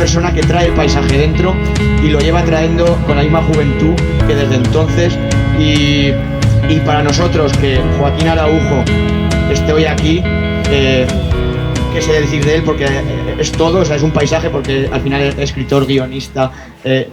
persona que trae el paisaje dentro y lo lleva trayendo con la misma juventud que desde entonces. Y para nosotros, que Joaquín Araujo esté hoy aquí, qué sé decir de él, porque es todo, o sea, es un paisaje, porque al final es escritor, guionista,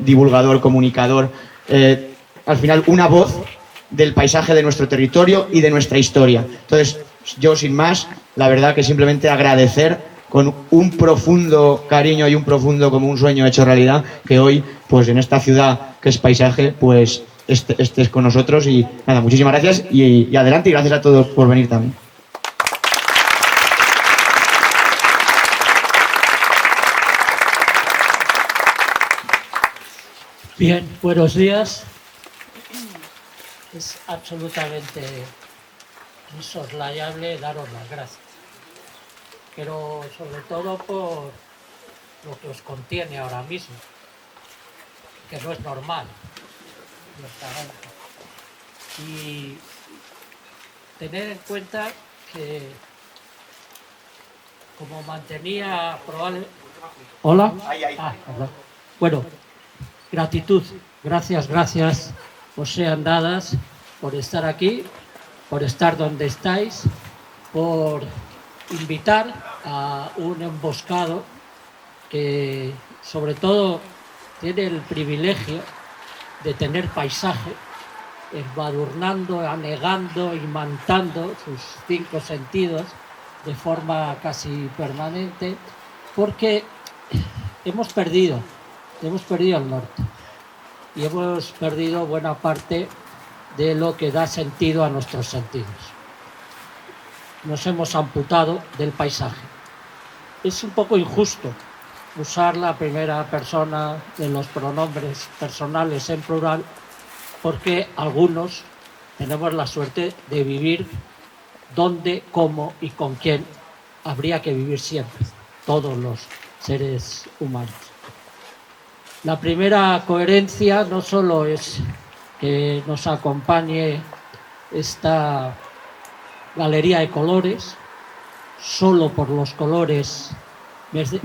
divulgador, comunicador, al final una voz del paisaje de nuestro territorio y de nuestra historia. Entonces, yo sin más, la verdad que simplemente agradecer con un profundo cariño y un profundo como un sueño hecho realidad, que hoy, pues en esta ciudad que es paisaje, pues estés con nosotros. Y nada, muchísimas gracias y adelante, y gracias a todos por venir también. Bien, buenos días. Es absolutamente insoslayable daros las gracias, pero sobre todo por lo que os contiene ahora mismo, que no es normal, y tener en cuenta que, como mantenía probablemente... ¿Hola? Bueno, gratitud, gracias os sean dadas por estar aquí, por estar donde estáis, por invitar a un emboscado que sobre todo tiene el privilegio de tener paisaje, embadurnando, anegando, imantando sus 5 sentidos de forma casi permanente, porque hemos perdido el norte y hemos perdido buena parte de lo que da sentido a nuestros sentidos. Nos hemos amputado del paisaje. Es un poco injusto usar la primera persona de los pronombres personales en plural, porque algunos tenemos la suerte de vivir donde, cómo y con quién habría que vivir siempre, todos los seres humanos. La primera coherencia no solo es que nos acompañe esta galería de colores, solo por los colores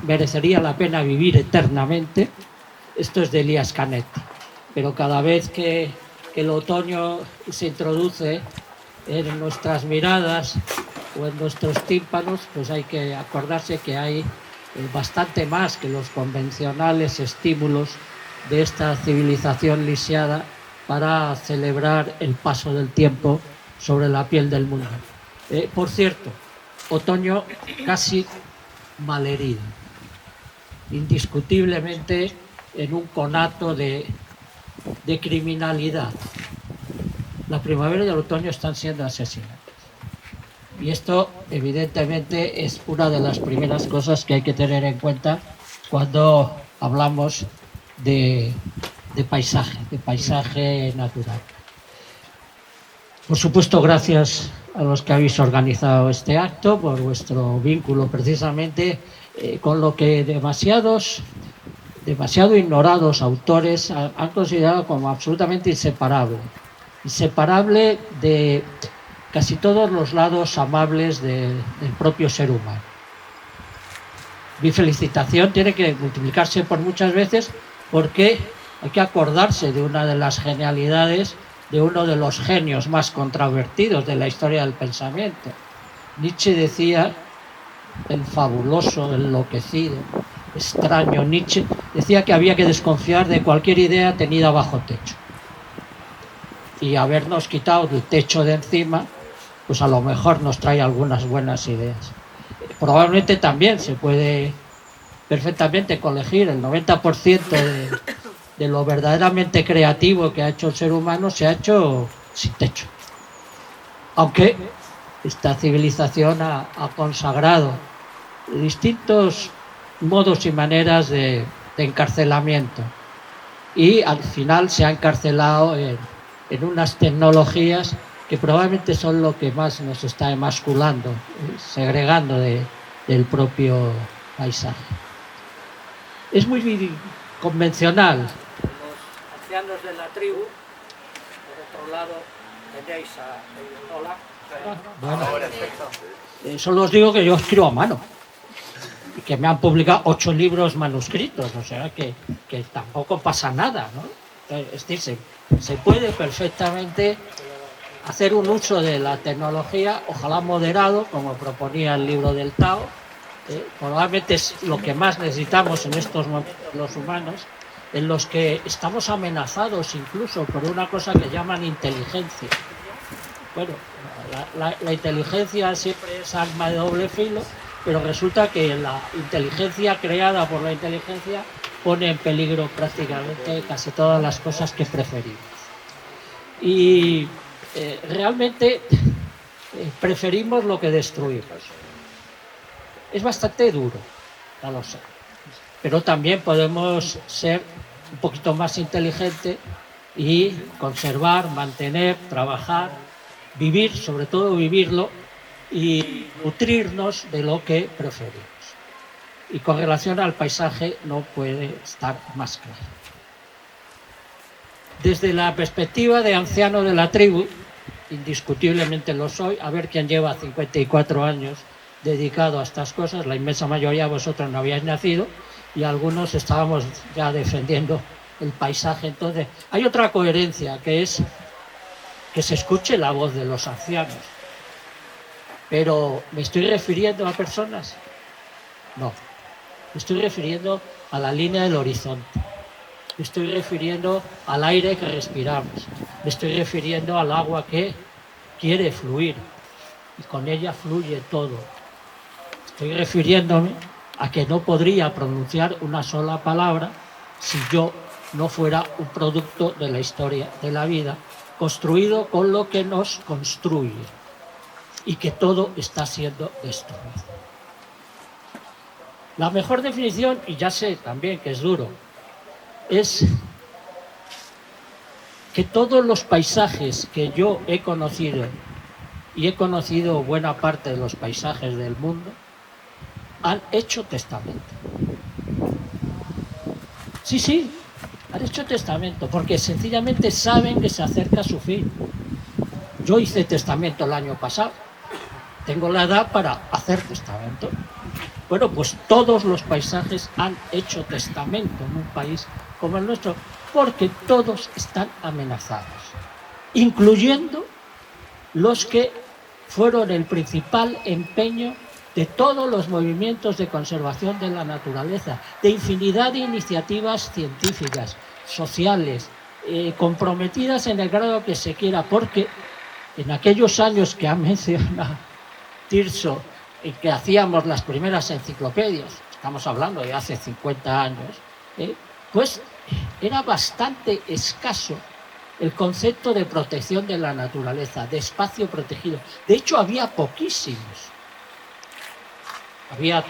merecería la pena vivir eternamente. Esto es de Elias Canetti, pero cada vez que el otoño se introduce en nuestras miradas o en nuestros tímpanos, pues hay que acordarse que hay bastante más que los convencionales estímulos de esta civilización lisiada para celebrar el paso del tiempo sobre la piel del mundo. Por cierto, otoño casi malherido, indiscutiblemente en un conato de criminalidad. La primavera y el otoño están siendo asesinados. Y esto, evidentemente, es una de las primeras cosas que hay que tener en cuenta cuando hablamos de paisaje natural. Por supuesto, gracias a los que habéis organizado este acto, por vuestro vínculo precisamente con lo que demasiado ignorados autores han considerado como absolutamente inseparable de casi todos los lados amables del propio ser humano. Mi felicitación tiene que multiplicarse por muchas veces, porque hay que acordarse de una de las genialidades de uno de los genios más controvertidos de la historia del pensamiento. Nietzsche decía, el fabuloso, enloquecido, extraño Nietzsche, decía que había que desconfiar de cualquier idea tenida bajo techo. Y habernos quitado el techo de encima, pues a lo mejor nos trae algunas buenas ideas. Probablemente también se puede perfectamente colegir el 90% de lo verdaderamente creativo que ha hecho el ser humano, se ha hecho sin techo. Aunque esta civilización ha consagrado distintos modos y maneras de encarcelamiento, y al final se ha encarcelado en unas tecnologías que probablemente son lo que más nos está emasculando, segregando del propio paisaje. Es muy convencional. Los ancianos de la tribu, por otro lado tenéis a Hola. Bueno, solo os digo que yo escribo a mano. que me han publicado 8 libros manuscritos, o sea que tampoco pasa nada, ¿no? Es decir, se puede perfectamente hacer un uso de la tecnología, ojalá moderado, como proponía el libro del Tao. Probablemente es lo que más necesitamos en estos momentos los humanos, en los que estamos amenazados incluso por una cosa que llaman inteligencia. Bueno, la inteligencia siempre es arma de doble filo, pero resulta que la inteligencia creada por la inteligencia pone en peligro prácticamente casi todas las cosas que preferimos. Y realmente preferimos lo que destruimos. Es bastante duro, ya lo sé, pero también podemos ser un poquito más inteligentes y conservar, mantener, trabajar, vivir, sobre todo vivirlo, y nutrirnos de lo que preferimos. Y con relación al paisaje no puede estar más claro. Desde la perspectiva de anciano de la tribu, indiscutiblemente lo soy, a ver quién lleva 54 años dedicado a estas cosas, la inmensa mayoría de vosotros no habíais nacido y algunos estábamos ya defendiendo el paisaje. Entonces, hay otra coherencia, que es que se escuche la voz de los ancianos. Pero, ¿me estoy refiriendo a personas? No. Me estoy refiriendo a la línea del horizonte. Me estoy refiriendo al aire que respiramos. Me estoy refiriendo al agua que quiere fluir y con ella fluye todo. Estoy refiriéndome a que no podría pronunciar una sola palabra si yo no fuera un producto de la historia de la vida, construido con lo que nos construye y que todo está siendo destruido. La mejor definición, y ya sé también que es duro, es que todos los paisajes que yo he conocido, y he conocido buena parte de los paisajes del mundo, han hecho testamento. Sí, han hecho testamento, porque sencillamente saben que se acerca su fin. Yo hice testamento el año pasado, tengo la edad para hacer testamento. Bueno, pues todos los paisajes han hecho testamento en un país como el nuestro, porque todos están amenazados, incluyendo los que fueron el principal empeño de todos los movimientos de conservación de la naturaleza, de infinidad de iniciativas científicas, sociales, comprometidas en el grado que se quiera, porque en aquellos años que ha mencionado Tirso, en que hacíamos las primeras enciclopedias, estamos hablando de hace 50 años, pues era bastante escaso el concepto de protección de la naturaleza, de espacio protegido. De hecho, había poquísimos. Había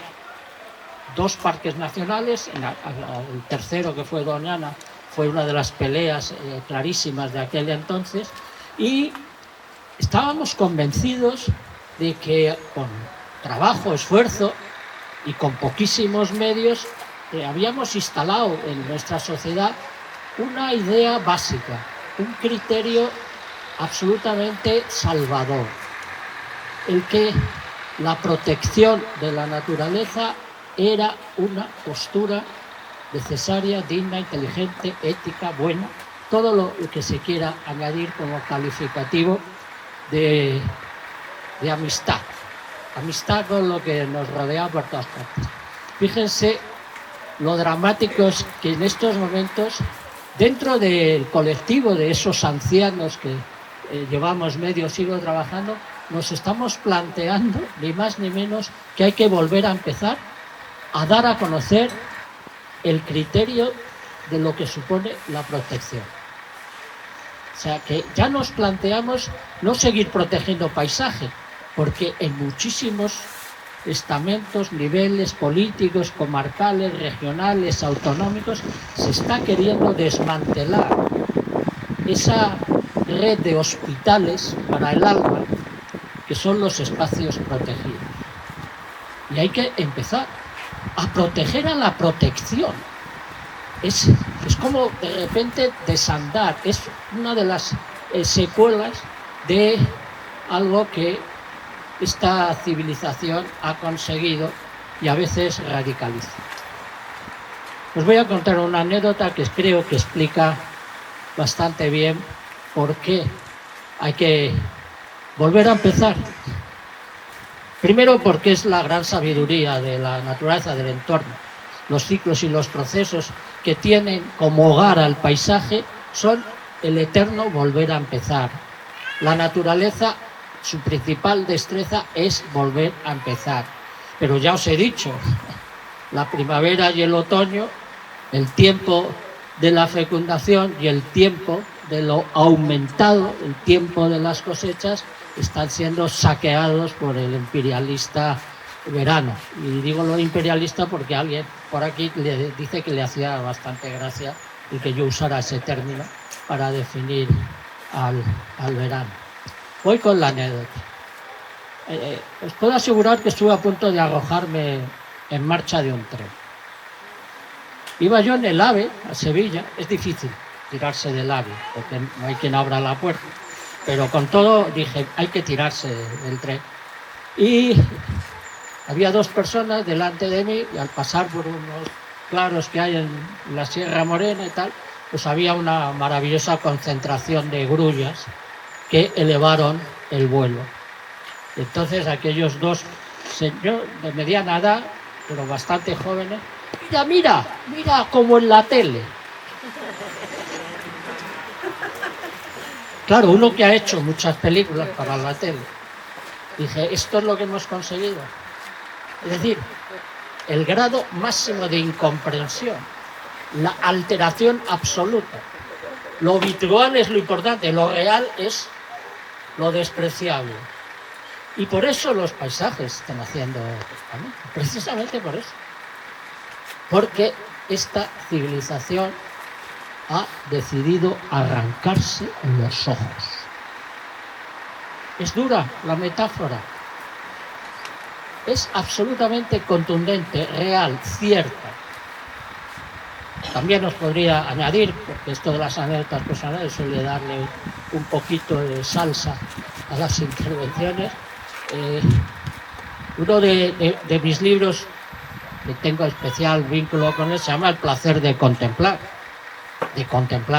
2 parques nacionales, el tercero, que fue Doñana, fue una de las peleas clarísimas de aquel entonces, y estábamos convencidos de que con trabajo, esfuerzo y con poquísimos medios habíamos instalado en nuestra sociedad una idea básica, un criterio absolutamente salvador, el que la protección de la naturaleza era una postura necesaria, digna, inteligente, ética, buena, todo lo que se quiera añadir como calificativo de amistad. Amistad con lo que nos rodea por todas partes. Fíjense lo dramáticos que en estos momentos, dentro del colectivo de esos ancianos que llevamos medio siglo trabajando, nos estamos planteando, ni más ni menos, que hay que volver a empezar a dar a conocer el criterio de lo que supone la protección. O sea, que ya nos planteamos no seguir protegiendo paisaje, porque en muchísimos estamentos, niveles políticos, comarcales, regionales, autonómicos, se está queriendo desmantelar esa red de hospitales para el alma que son los espacios protegidos. Y hay que empezar a proteger a la protección. Es como de repente desandar, es una de las secuelas de algo que esta civilización ha conseguido y a veces radicaliza. Os voy a contar una anécdota que creo que explica bastante bien por qué hay que volver a empezar. Primero, porque es la gran sabiduría de la naturaleza, del entorno. Los ciclos y los procesos que tienen como hogar al paisaje son el eterno volver a empezar. La naturaleza, su principal destreza es volver a empezar. Pero ya os he dicho, la primavera y el otoño, el tiempo de la fecundación y el tiempo de lo aumentado, el tiempo de las cosechas, están siendo saqueados por el imperialista verano. Y digo lo imperialista porque alguien por aquí le dice que le hacía bastante gracia el que yo usara ese término para definir al verano. Voy con la anécdota. Os puedo asegurar que estuve a punto de arrojarme en marcha de un tren. Iba yo en el AVE a Sevilla. Es difícil tirarse del AVE porque no hay quien abra la puerta, pero con todo dije, hay que tirarse del tren. Y había dos personas delante de mí y al pasar por unos claros que hay en la Sierra Morena y tal, pues había una maravillosa concentración de grullas que elevaron el vuelo. Entonces aquellos dos señores de mediana edad, pero bastante jóvenes, mira, como en la tele. Claro, uno que ha hecho muchas películas para la tele. Dije, esto es lo que hemos conseguido. Es decir, el grado máximo de incomprensión, la alteración absoluta. Lo virtual es lo importante, lo real es lo despreciable. Y por eso los paisajes están haciendo esto, ¿no? Precisamente por eso. Porque esta civilización ha decidido arrancarse los ojos. Es dura la metáfora. Es absolutamente contundente, real, cierta. También os podría añadir, porque esto de las anécdotas personales suele darle un poquito de salsa a las intervenciones. Uno de mis libros, que tengo especial vínculo con él, se llama El placer de contemplar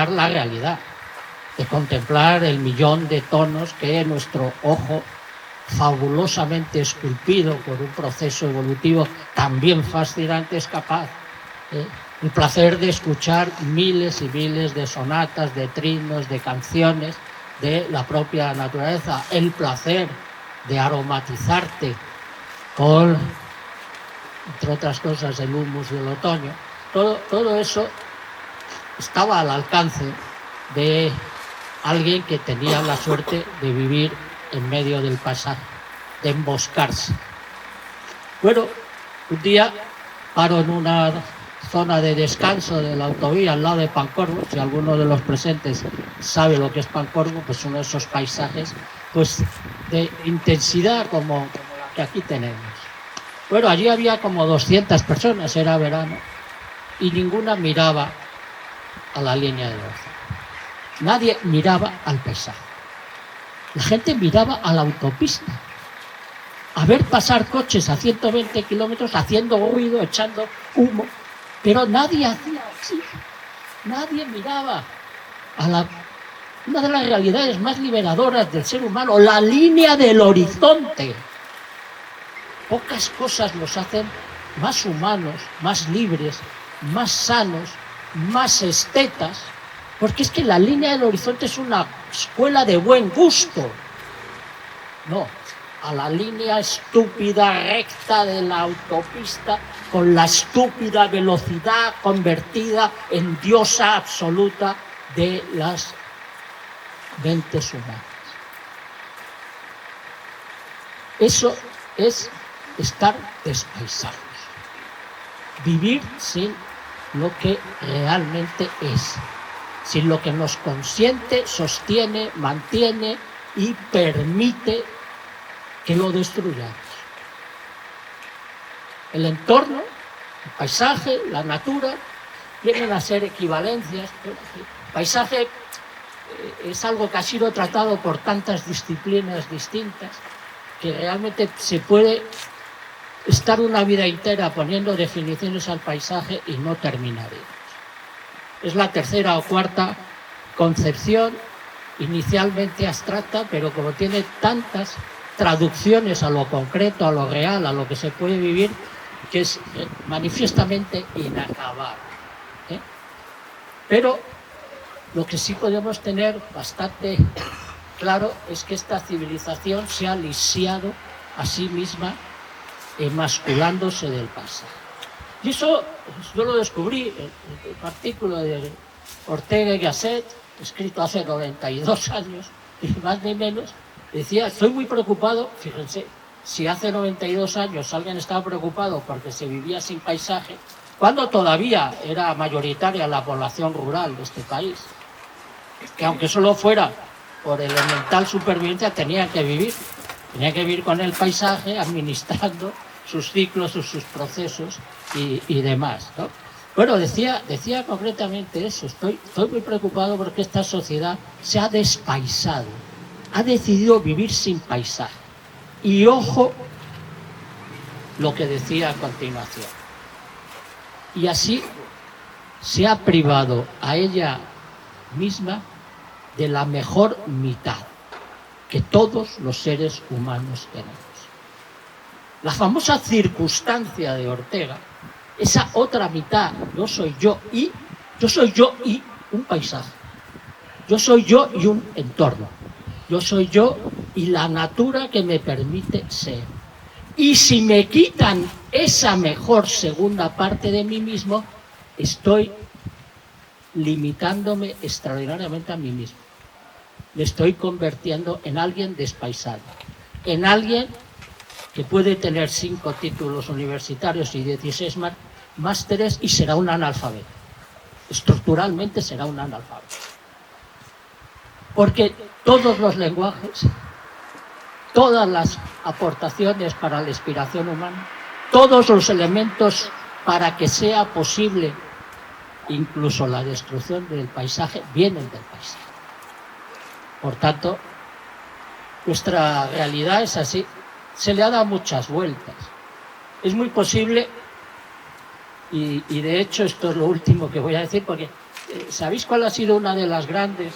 la realidad, de contemplar el millón de tonos que nuestro ojo, fabulosamente esculpido por un proceso evolutivo también fascinante, es capaz. El placer de escuchar miles y miles de sonatas, de trinos, de canciones de la propia naturaleza. El placer de aromatizarte con, entre otras cosas, el humus del otoño. Todo eso estaba al alcance de alguien que tenía la suerte de vivir en medio del paisaje, de emboscarse. Bueno, un día paro en una zona de descanso de la autovía al lado de Pancorbo. Si alguno de los presentes sabe lo que es Pancorbo, pues uno de esos paisajes pues de intensidad como la que aquí tenemos. Bueno, allí había como 200 personas, era verano, y ninguna miraba a la línea del horizonte. Nadie miraba al paisaje. La gente miraba a la autopista, a ver pasar coches a 120 kilómetros haciendo ruido, echando humo, pero nadie hacía así. Nadie miraba a una de las realidades más liberadoras del ser humano, la línea del horizonte. Pocas cosas nos hacen más humanos, más libres, más sanos, más estetas, porque es que la línea del horizonte es una escuela de buen gusto. No, a la línea estúpida recta de la autopista, con la estúpida velocidad convertida en diosa absoluta de las mentes humanas. Eso es estar despaisados. Vivir sin lo que realmente es, sin lo que nos consiente, sostiene, mantiene y permite que lo destruyamos. El entorno, el paisaje, la natura, vienen a ser equivalencias. El paisaje es algo que ha sido tratado por tantas disciplinas distintas que realmente se puede estar una vida entera poniendo definiciones al paisaje y no terminaremos. Es la tercera o cuarta concepción, inicialmente abstracta, pero como tiene tantas traducciones a lo concreto, a lo real, a lo que se puede vivir, que es manifiestamente inacabable. Pero lo que sí podemos tener bastante claro es que esta civilización se ha lisiado a sí misma, emasculándose del paisaje. Y eso yo lo descubrí en un artículo de Ortega y Gasset, escrito hace 92 años, ni más ni menos. Decía, estoy muy preocupado, fíjense, si hace 92 años alguien estaba preocupado porque se vivía sin paisaje, cuando todavía era mayoritaria la población rural de este país, que aunque solo fuera por elemental supervivencia, tenían que vivir con el paisaje, administrando sus ciclos, sus procesos y demás, ¿no? Bueno, decía concretamente eso, estoy muy preocupado porque esta sociedad se ha despaisado, ha decidido vivir sin paisaje. Y ojo lo que decía a continuación. Y así se ha privado a ella misma de la mejor mitad que todos los seres humanos tenemos. La famosa circunstancia de Ortega, esa otra mitad, yo soy yo y un paisaje. Yo soy yo y un entorno. Yo soy yo y la natura que me permite ser. Y si me quitan esa mejor segunda parte de mí mismo, estoy limitándome extraordinariamente a mí mismo. Me estoy convirtiendo en alguien despaisado, en alguien que puede tener 5 títulos universitarios y 16 másteres y será un analfabeto. Estructuralmente será un analfabeto. Porque todos los lenguajes, todas las aportaciones para la inspiración humana, todos los elementos para que sea posible incluso la destrucción del paisaje, vienen del paisaje. Por tanto, nuestra realidad es así. Se le ha dado muchas vueltas. Es muy posible, y de hecho esto es lo último que voy a decir, porque ¿sabéis cuál ha sido una de las grandes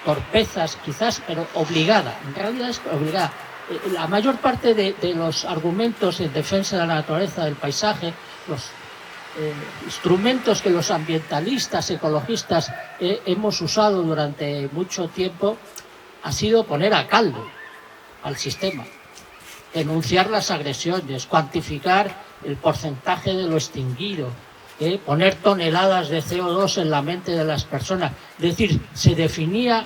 torpezas, quizás, pero obligada? En realidad es obligada. La mayor parte de los argumentos en defensa de la naturaleza, del paisaje, los instrumentos que los ambientalistas, ecologistas hemos usado durante mucho tiempo, ha sido poner a caldo al sistema, denunciar las agresiones, cuantificar el porcentaje de lo extinguido, poner toneladas de CO2 en la mente de las personas. Es decir, se definía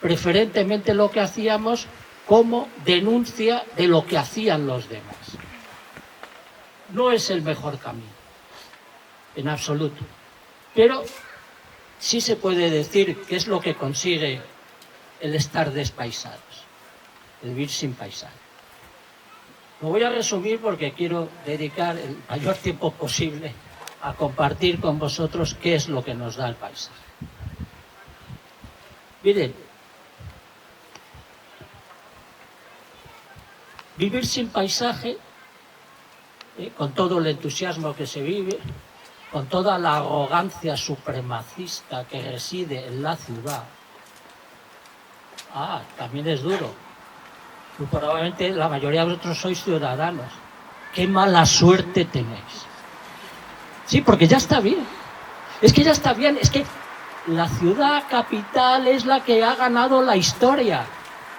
preferentemente lo que hacíamos como denuncia de lo que hacían los demás. No es el mejor camino, en absoluto, pero sí se puede decir que es lo que consigue el estar despaisados, el vivir sin paisaje. Lo voy a resumir porque quiero dedicar el mayor tiempo posible a compartir con vosotros qué es lo que nos da el paisaje. Miren, vivir sin paisaje, con todo el entusiasmo que se vive, con toda la arrogancia supremacista que reside en la ciudad, también es duro. Y probablemente la mayoría de vosotros sois ciudadanos. ¡Qué mala suerte tenéis! Sí, porque ya está bien. Es que ya está bien. Es que la ciudad capital es la que ha ganado la historia.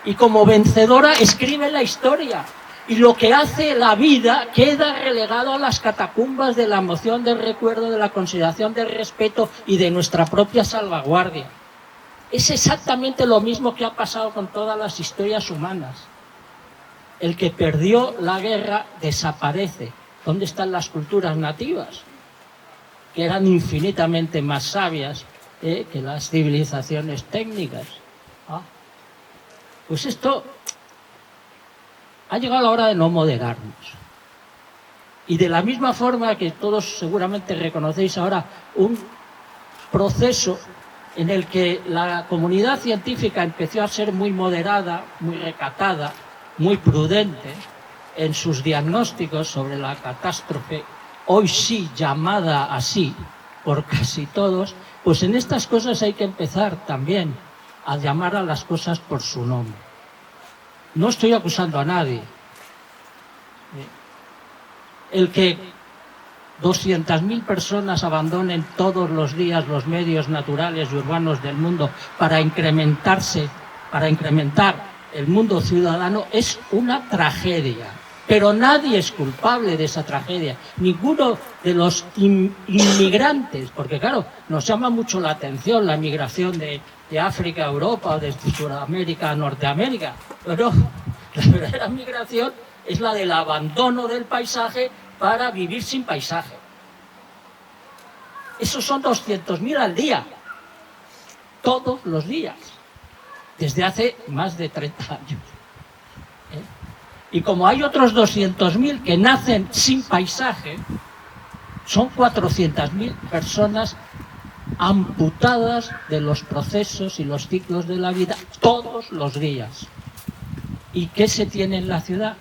Y como vencedora escribe la historia. Y lo que hace la vida queda relegado a las catacumbas de la emoción, del recuerdo, de la consideración, del respeto y de nuestra propia salvaguardia. Es exactamente lo mismo que ha pasado con todas las historias humanas. El que perdió la guerra desaparece. ¿Dónde están las culturas nativas? Que eran infinitamente más sabias que las civilizaciones técnicas. Pues esto ha llegado la hora de no moderarnos. Y de la misma forma que todos seguramente reconocéis ahora un proceso en el que la comunidad científica empezó a ser muy moderada, muy recatada, muy prudente, en sus diagnósticos sobre la catástrofe, hoy sí llamada así por casi todos, pues en estas cosas hay que empezar también a llamar a las cosas por su nombre. No estoy acusando a nadie. El que 200.000 personas abandonen todos los días los medios naturales y urbanos del mundo para incrementar el mundo ciudadano es una tragedia. Pero nadie es culpable de esa tragedia. Ninguno de los inmigrantes, porque claro, nos llama mucho la atención la migración de África a Europa o de Sudamérica a Norteamérica. Pero la verdadera migración es la del abandono del paisaje para vivir sin paisaje. Esos son 200.000 al día, todos los días, desde hace más de 30 años. Y como hay otros 200.000 que nacen sin paisaje, son 400.000 personas amputadas de los procesos y los ciclos de la vida todos los días. ¿Y qué se tiene en la ciudad?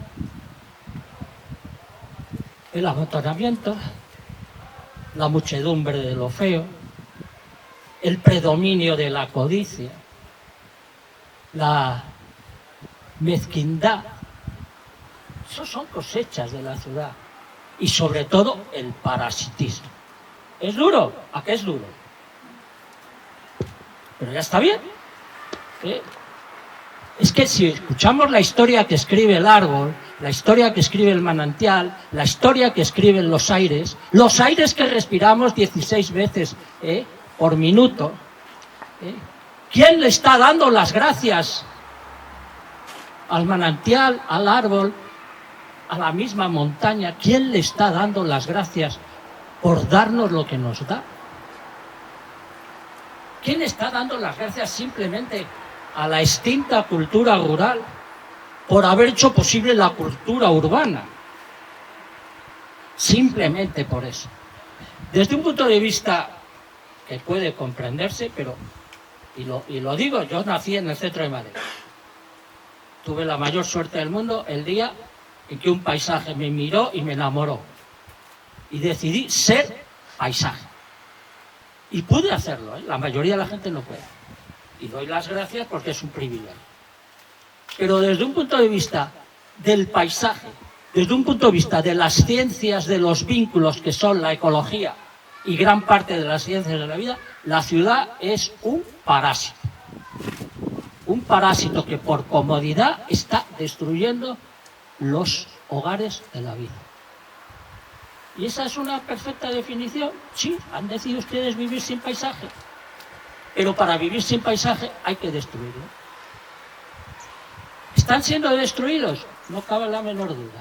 El amontonamiento, la muchedumbre de lo feo, el predominio de la codicia, la mezquindad. Esos son cosechas de la ciudad. Y sobre todo el parasitismo. ¿Es duro? ¿A qué es duro? Pero ya está bien. Es que si escuchamos la historia que escribe el árbol, la historia que escribe el manantial, la historia que escriben los aires que respiramos 16 veces por minuto, ¿quién le está dando las gracias al manantial, al árbol, a la misma montaña? ¿Quién le está dando las gracias por darnos lo que nos da? ¿Quién está dando las gracias simplemente a la extinta cultura rural por haber hecho posible la cultura urbana? Simplemente por eso. Desde un punto de vista que puede comprenderse, pero, y lo digo, yo nací en el centro de Madrid. Tuve la mayor suerte del mundo el día en que un paisaje me miró y me enamoró. Y decidí ser paisaje. Y pude hacerlo, la mayoría de la gente no puede. Y doy las gracias porque es un privilegio. Pero desde un punto de vista del paisaje, desde un punto de vista de las ciencias de los vínculos que son la ecología y gran parte de las ciencias de la vida, la ciudad es un parásito. Un parásito que por comodidad está destruyendo los hogares de la vida. ¿Y esa es una perfecta definición? Sí, han decidido ustedes vivir sin paisaje. Pero para vivir sin paisaje hay que destruirlo. ¿Están siendo destruidos? No cabe la menor duda.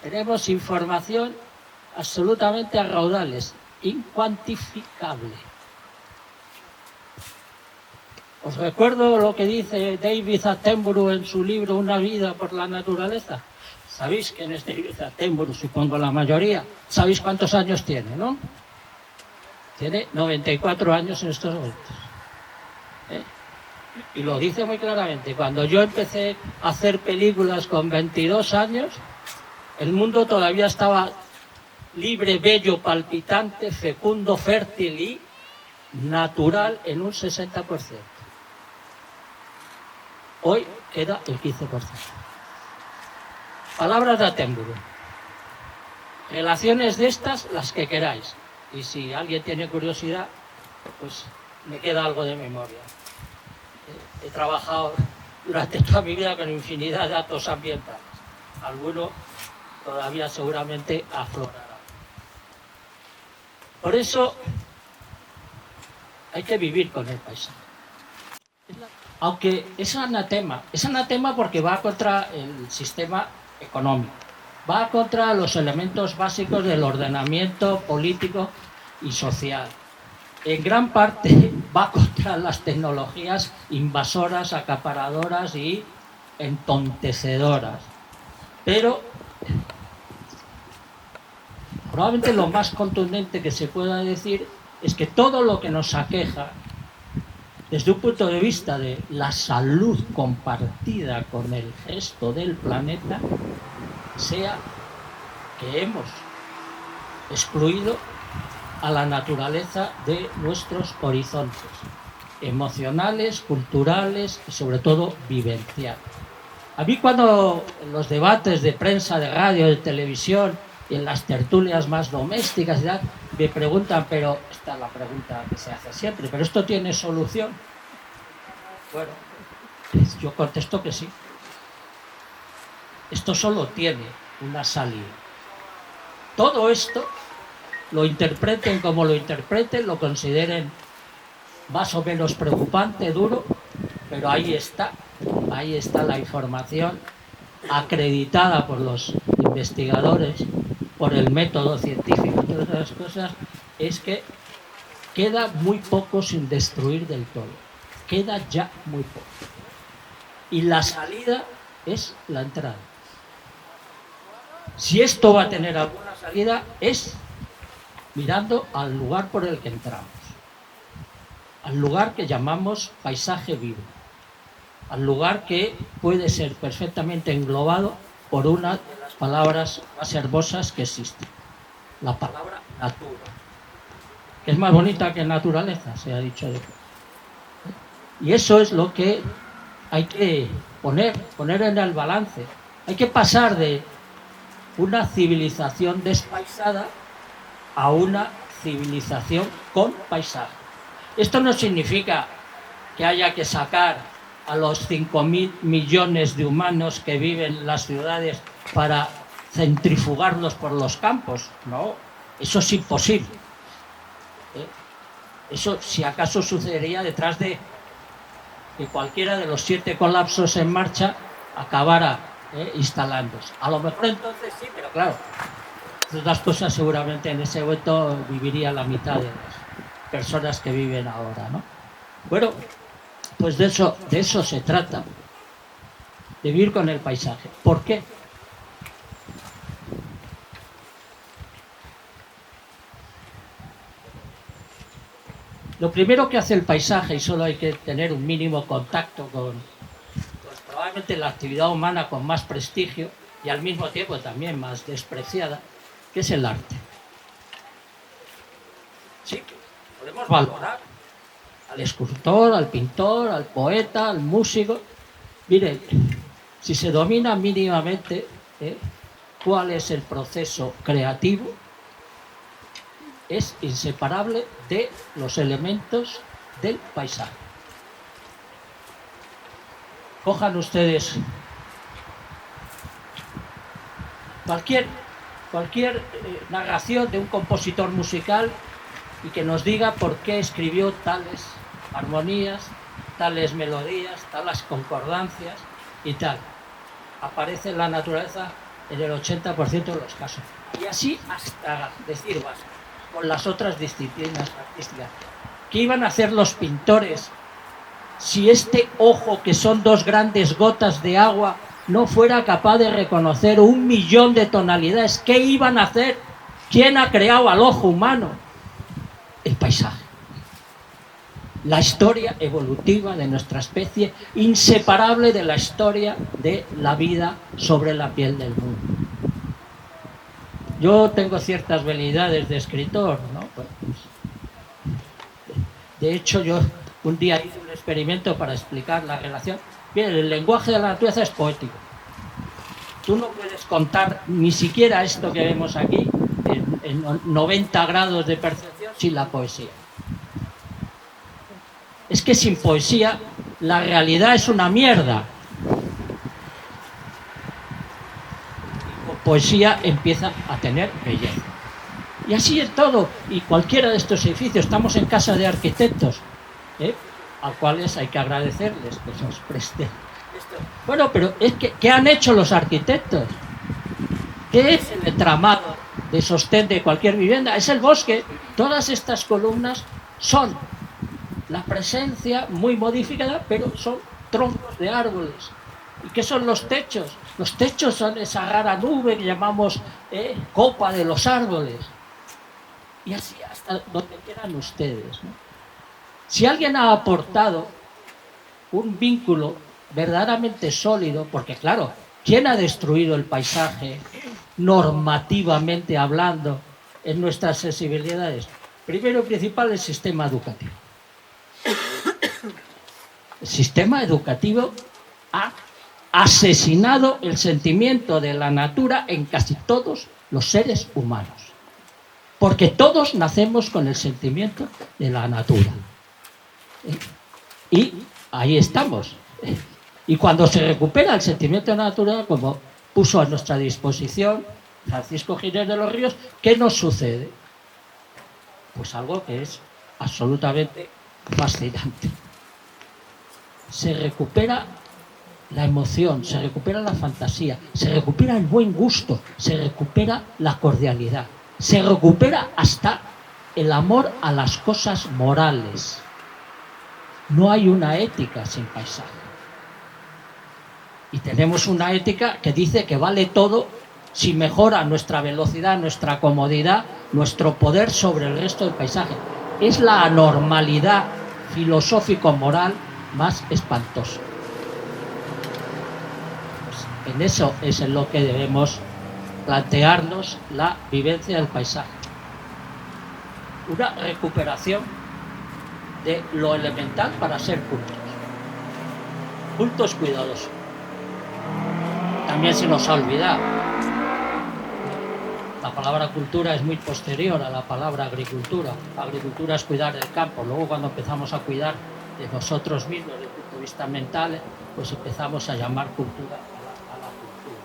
Tenemos información absolutamente a raudales, incuantificable. Os recuerdo lo que dice David Attenborough en su libro Una vida por la naturaleza. Sabéis quién es David Attenborough, supongo la mayoría. Sabéis cuántos años tiene, ¿no? Tiene 94 años en estos momentos. Y lo dice muy claramente. Cuando yo empecé a hacer películas con 22 años, el mundo todavía estaba libre, bello, palpitante, fecundo, fértil y natural en un 60%. Hoy queda el 15%. Palabras de Attenborough. Relaciones de estas, las que queráis. Y si alguien tiene curiosidad, pues me queda algo de memoria. He trabajado durante toda mi vida con infinidad de datos ambientales. Alguno todavía seguramente aflorará. Por eso hay que vivir con el paisaje. Aunque es anatema porque va contra el sistema económico, va contra los elementos básicos del ordenamiento político y social. En gran parte va contra las tecnologías invasoras, acaparadoras y entontecedoras. Pero probablemente lo más contundente que se pueda decir es que todo lo que nos aqueja desde un punto de vista de la salud compartida con el resto del planeta, sea que hemos excluido a la naturaleza de nuestros horizontes emocionales, culturales y sobre todo vivenciales. A mí cuando en los debates de prensa, de radio, de televisión, y en las tertulias más domésticas y tal, me preguntan, pero esta es la pregunta que se hace siempre, ¿pero esto tiene solución? Bueno, yo contesto que sí. Esto solo tiene una salida. Todo esto, lo interpreten como lo interpreten, lo consideren más o menos preocupante, duro, pero ahí está la información acreditada por los investigadores, por el método científico, entre otras cosas, es que queda muy poco sin destruir del todo, queda ya muy poco. Y la salida es la entrada. Si esto va a tener alguna salida, es mirando al lugar por el que entramos, al lugar que llamamos paisaje vivo, al lugar que puede ser perfectamente englobado por una de las palabras más hermosas que existen, la palabra natura, que es más bonita que naturaleza, se ha dicho de todo. Y eso es lo que hay que poner en el balance. Hay que pasar de una civilización despaisada a una civilización con paisaje. Esto no significa que haya que sacar a los 5.000 millones de humanos que viven en las ciudades para centrifugarlos por los campos. No, eso es imposible. Eso, si acaso, sucedería detrás de que cualquiera de los 7 colapsos en marcha acabara instalándose. A lo mejor entonces sí, pero claro, otras cosas seguramente en ese momento viviría la mitad de las personas que viven ahora, ¿no? Bueno, pues de eso se trata, de vivir con el paisaje. ¿Por qué? Lo primero que hace el paisaje, y solo hay que tener un mínimo contacto con pues, probablemente la actividad humana con más prestigio y al mismo tiempo también más despreciada, que es el arte. Sí, podemos valorar al escultor, al pintor, al poeta, al músico. Miren, si se domina mínimamente cuál es el proceso creativo, es inseparable de los elementos del paisaje. Cojan ustedes cualquier narración de un compositor musical y que nos diga por qué escribió tales armonías, tales melodías, tales concordancias y tal. Aparece en la naturaleza en el 80% de los casos. Y así hasta decir más, con las otras disciplinas artísticas. ¿Qué iban a hacer los pintores si este ojo, que son 2 grandes gotas de agua, no fuera capaz de reconocer 1.000.000 de tonalidades? ¿Qué iban a hacer? ¿Quién ha creado al ojo humano? El paisaje. La historia evolutiva de nuestra especie, inseparable de la historia de la vida sobre la piel del mundo. Yo tengo ciertas habilidades de escritor, ¿no? Pues, de hecho, yo un día hice un experimento para explicar la relación. Bien, el lenguaje de la naturaleza es poético. Tú no puedes contar ni siquiera esto que vemos aquí en 90 grados de percepción sin la poesía. Es que sin poesía la realidad es una mierda. Y con poesía empieza a tener belleza. Y así es todo. Y cualquiera de estos edificios, estamos en casa de arquitectos, a cuales hay que agradecerles que nos presten esto. Bueno, pero es que ¿qué han hecho los arquitectos? ¿Qué es el entramado de sostén de cualquier vivienda? Es el bosque. Todas estas columnas son la presencia muy modificada, pero son troncos de árboles. ¿Y qué son los techos? Los techos son esa rara nube que llamamos copa de los árboles. Y así hasta donde quieran ustedes, ¿no? Si alguien ha aportado un vínculo verdaderamente sólido, porque claro, ¿quién ha destruido el paisaje normativamente hablando en nuestras sensibilidades? Primero y principal, el sistema educativo. El sistema educativo ha asesinado el sentimiento de la natura en casi todos los seres humanos, porque todos nacemos con el sentimiento de la natura. Y ahí estamos. Y cuando se recupera el sentimiento de la natura, como puso a nuestra disposición Francisco Ginés de los Ríos, ¿qué nos sucede? Pues algo que es absolutamente fascinante. Se recupera la emoción, se recupera la fantasía, se recupera el buen gusto, se recupera la cordialidad, se recupera hasta el amor a las cosas morales. No hay una ética sin paisaje. Y tenemos una ética que dice que vale todo si mejora nuestra velocidad, nuestra comodidad, nuestro poder sobre el resto del paisaje. Es la anormalidad filosófico-moral más espantosa. Pues en eso es en lo que debemos plantearnos la vivencia del paisaje. Una recuperación de lo elemental para ser cultos. Cultos cuidadosos. También se nos ha olvidado. La palabra cultura es muy posterior a la palabra agricultura. La agricultura es cuidar del campo. Luego, cuando empezamos a cuidar de nosotros mismos desde el punto de vista mental, pues empezamos a llamar cultura a la cultura.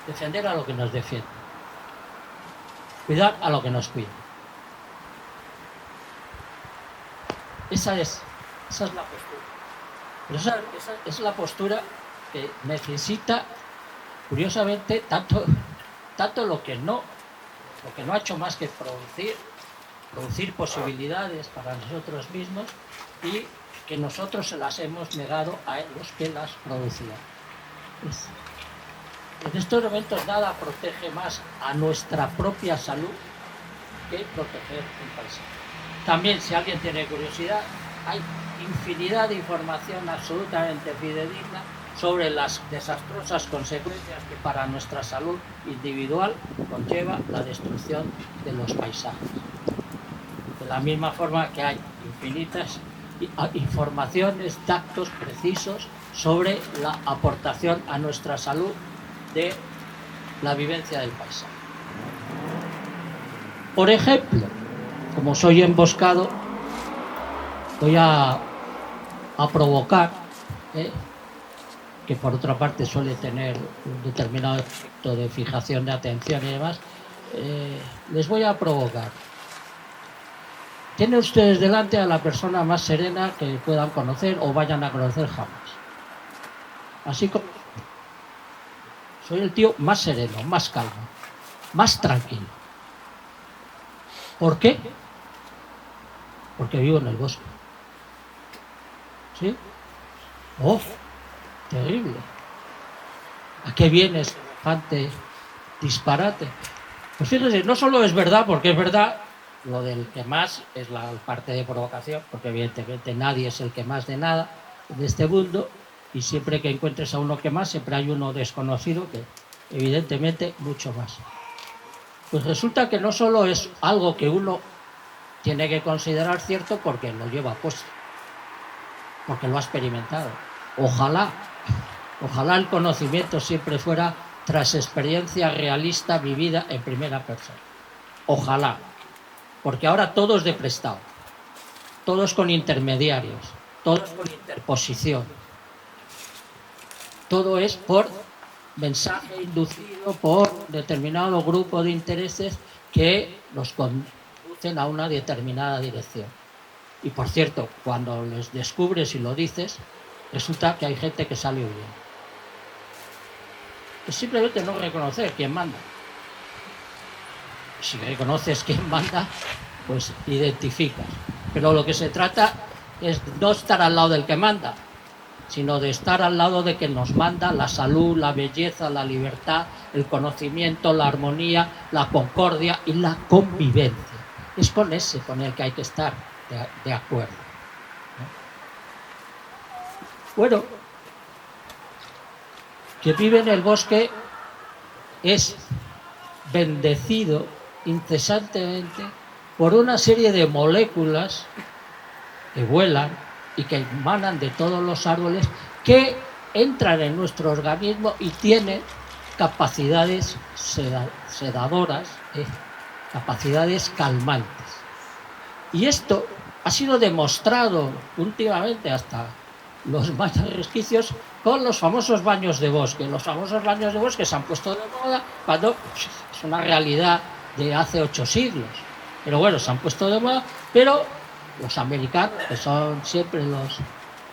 Defender a lo que nos defiende. Cuidar a lo que nos cuida. Esa es la postura. Pero esa es la postura que necesita, curiosamente, tanto lo que no ha hecho más que producir posibilidades para nosotros mismos, y que nosotros se las hemos negado a los que las producían. En estos momentos nada protege más a nuestra propia salud que proteger un paisaje. También, si alguien tiene curiosidad, hay infinidad de información absolutamente fidedigna sobre las desastrosas consecuencias que para nuestra salud individual conlleva la destrucción de los paisajes. De la misma forma que hay infinitas informaciones, datos precisos sobre la aportación a nuestra salud de la vivencia del paisaje. Por ejemplo, como soy emboscado, voy a provocar, que por otra parte suele tener un determinado efecto de fijación de atención y demás, les voy a provocar. Tienen ustedes delante a la persona más serena que puedan conocer o vayan a conocer jamás. Así como soy el tío más sereno, más calmo, más tranquilo. ¿Por qué? Porque vivo en el bosque. ¿Sí? ¡Oh! Terrible. ¿A qué viene semejante disparate? Pues fíjense, no solo es verdad, porque es verdad, lo del que más es la parte de provocación, porque evidentemente nadie es el que más de nada en este mundo, y siempre que encuentres a uno que más, siempre hay uno desconocido que evidentemente mucho más. Pues resulta que no solo es algo que uno tiene que considerar cierto porque lo lleva puesto, porque lo ha experimentado. Ojalá el conocimiento siempre fuera tras experiencia realista vivida en primera persona. Ojalá, porque ahora todo es de prestado, todos con intermediarios, todos con interposición, todo es por mensaje inducido por determinado grupo de intereses que nos conducen a una determinada dirección. Y por cierto, cuando les descubres y lo dices, resulta que hay gente que sale huyendo. Es simplemente no reconocer quién manda. Si reconoces quién manda, pues identificas. Pero lo que se trata es no estar al lado del que manda, sino de estar al lado de quien nos manda la salud, la belleza, la libertad, el conocimiento, la armonía, la concordia y la convivencia. Es con ese con el que hay que estar de acuerdo. Bueno, que vive en el bosque es bendecido incesantemente por una serie de moléculas que vuelan y que emanan de todos los árboles, que entran en nuestro organismo y tienen capacidades sedadoras, capacidades calmantes. Y esto ha sido demostrado últimamente hasta los más resquicios con los famosos baños de bosque. Los famosos baños de bosque se han puesto de moda cuando es una realidad de hace 8 siglos. Pero bueno, se han puesto de moda, pero los americanos, que son siempre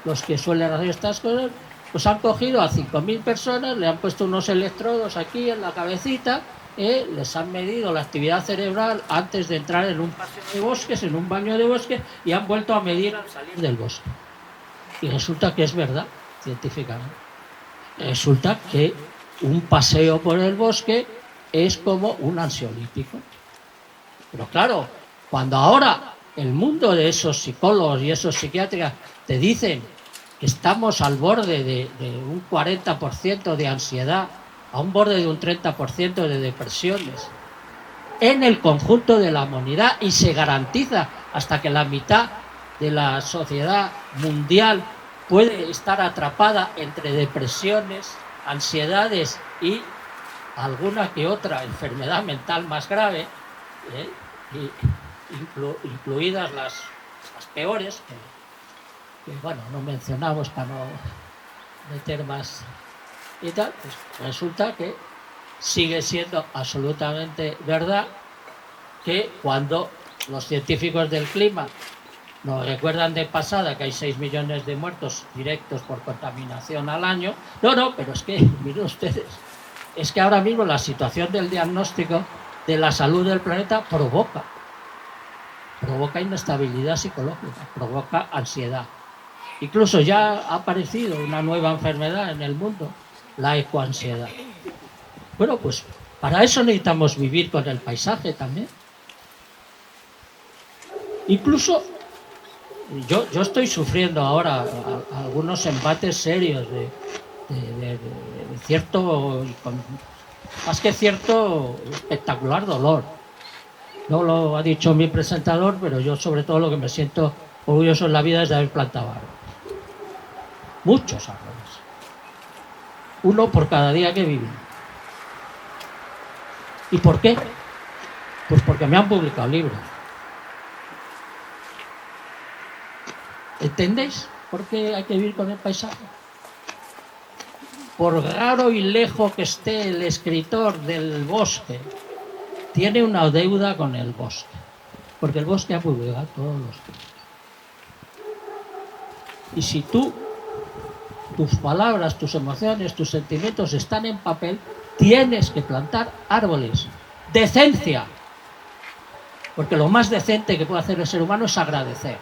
los que suelen hacer estas cosas, pues han cogido a 5.000 personas, le han puesto unos electrodos aquí en la cabecita, les han medido la actividad cerebral antes de entrar en un paseo de bosques, en un baño de bosque, y han vuelto a medir al salir del bosque. Y resulta que es verdad, científicamente. Resulta que un paseo por el bosque es como un ansiolítico. Pero claro, cuando ahora el mundo de esos psicólogos y esos psiquiatras te dicen que estamos al borde de un 40% de ansiedad, a un borde de un 30% de depresiones en el conjunto de la humanidad, y se garantiza hasta que la mitad de la sociedad mundial puede estar atrapada entre depresiones, ansiedades y alguna que otra enfermedad mental más grave, incluidas las peores, que bueno, no mencionamos para no meter más y tal, pues resulta que sigue siendo absolutamente verdad que cuando los científicos del clima nos recuerdan de pasada que hay 6 millones de muertos directos por contaminación al año, no, pero es que, miren ustedes, es que ahora mismo la situación del diagnóstico de la salud del planeta provoca inestabilidad psicológica, provoca ansiedad. Incluso ya ha aparecido una nueva enfermedad en el mundo, la ecoansiedad. Bueno, pues para eso necesitamos vivir con el paisaje también. Incluso yo estoy sufriendo ahora algunos embates serios de cierto, más que cierto, espectacular dolor. No lo ha dicho mi presentador, pero yo sobre todo lo que me siento orgulloso en la vida es de haber plantado árboles. Muchos árboles. Uno por cada día que viví. ¿Y por qué? Pues porque me han publicado libros. ¿Entendéis por qué hay que vivir con el paisaje? Por raro y lejos que esté el escritor del bosque, tiene una deuda con el bosque, porque el bosque ha publicado todos los libros. Y si tus palabras, tus emociones, tus sentimientos están en papel, tienes que plantar árboles. Decencia. Porque lo más decente que puede hacer el ser humano es agradecer.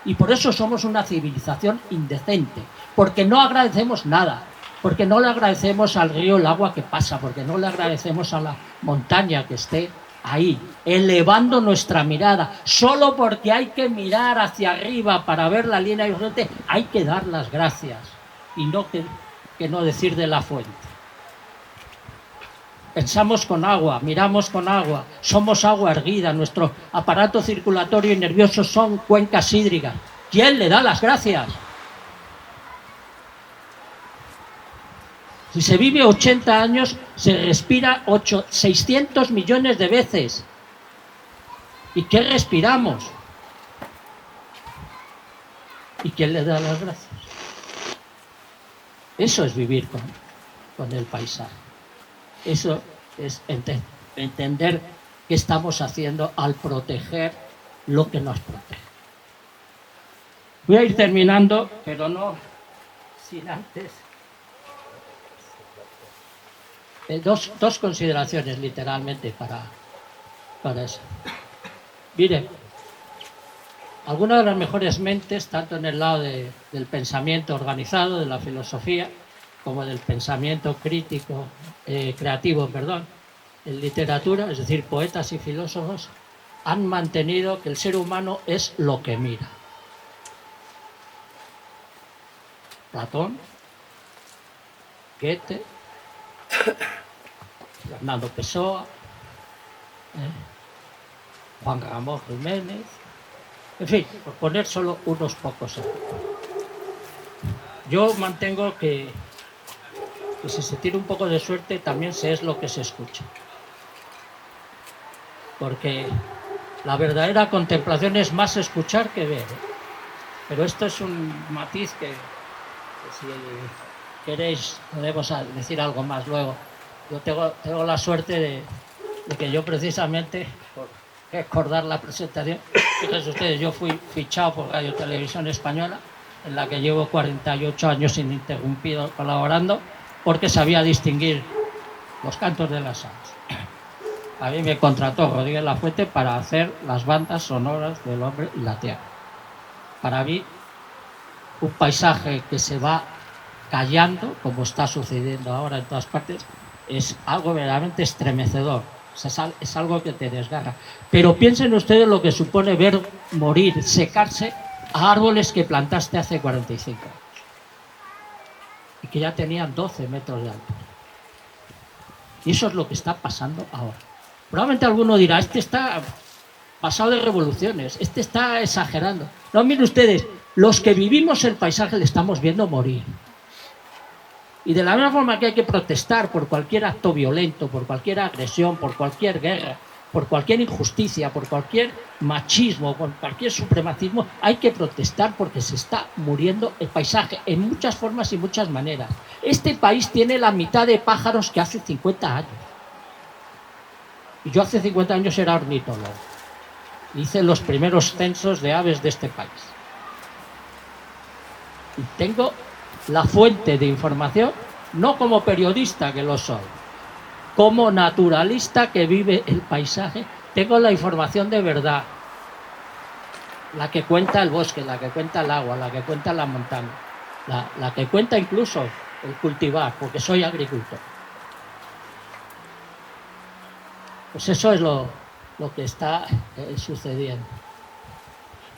Y por eso somos una civilización indecente, porque no agradecemos nada, porque no le agradecemos al río el agua que pasa, porque no le agradecemos a la montaña que esté ahí, elevando nuestra mirada. Solo porque hay que mirar hacia arriba para ver la línea de horizonte, hay que dar las gracias, y no que no decir de la fuente. Pensamos con agua, miramos con agua, somos agua erguida, nuestro aparato circulatorio y nervioso son cuencas hídricas. ¿Quién le da las gracias? Si se vive 80 años, se respira 600 millones de veces. ¿Y qué respiramos? ¿Y quién le da las gracias? Eso es vivir con el paisaje. Eso es entender qué estamos haciendo al proteger lo que nos protege. Voy a ir terminando, pero no sin antes. Dos consideraciones literalmente para eso. Mire, algunas de las mejores mentes, tanto en el lado del pensamiento organizado, de la filosofía, como del pensamiento crítico, creativo, perdón, en literatura, es decir, poetas y filósofos, han mantenido que el ser humano es lo que mira. Platón, Goethe, Fernando Pessoa, Juan Ramón Jiménez, en fin, por poner solo unos pocos ejemplos. Yo mantengo que si se tiene un poco de suerte también se es lo que se escucha. Porque la verdadera contemplación es más escuchar que ver, ¿eh? Pero esto es un matiz que si queréis podemos decir algo más luego. Yo tengo la suerte de que yo precisamente, por recordar la presentación, fíjense ustedes, yo fui fichado por Radio Televisión Española, en la que llevo 48 años ininterrumpido colaborando, porque sabía distinguir los cantos de las aves. A mí me contrató Rodríguez Lafuente para hacer las bandas sonoras del Hombre y la Tierra. Para mí, un paisaje que se va callando, como está sucediendo ahora en todas partes, es algo verdaderamente estremecedor. Es algo que te desgarra. Pero piensen ustedes lo que supone ver morir, secarse a árboles que plantaste hace 45 años y que ya tenían 12 metros de altura. Y eso es lo que está pasando ahora. Probablemente alguno dirá, este está pasado de revoluciones, este está exagerando. No, miren ustedes, los que vivimos el paisaje le estamos viendo morir. Y de la misma forma que hay que protestar por cualquier acto violento, por cualquier agresión, por cualquier guerra, por cualquier injusticia, por cualquier machismo, por cualquier supremacismo, hay que protestar porque se está muriendo el paisaje en muchas formas y muchas maneras. Este país tiene la mitad de pájaros que hace 50 años. Y yo hace 50 años era ornitólogo. Hice los primeros censos de aves de este país. Y tengo la fuente de información, no como periodista que lo soy, como naturalista que vive el paisaje, tengo la información de verdad, la que cuenta el bosque, la que cuenta el agua, la que cuenta la montaña, la que cuenta incluso el cultivar, porque soy agricultor. Pues eso es lo que está sucediendo.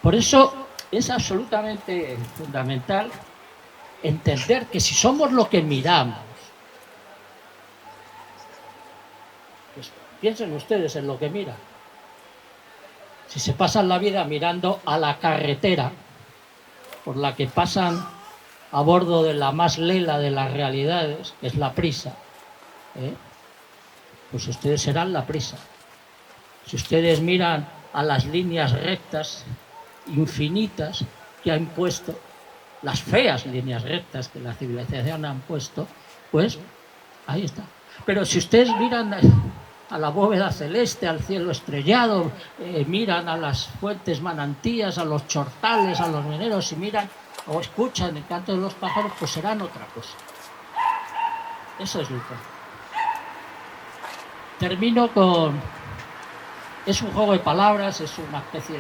Por eso es absolutamente fundamental entender que si somos lo que miramos, pues piensen ustedes en lo que miran. Si se pasan la vida mirando a la carretera por la que pasan a bordo de la más lela de las realidades, que es la prisa, pues ustedes serán la prisa. Si ustedes miran a las líneas rectas infinitas que ha impuesto, las feas líneas rectas que la civilización han puesto, pues ahí está. Pero si ustedes miran a la bóveda celeste, al cielo estrellado, miran a las fuentes manantías, a los chortales, a los mineros, y miran o escuchan el canto de los pájaros, pues serán otra cosa. Eso es lo que... Termino con... Es un juego de palabras, es una especie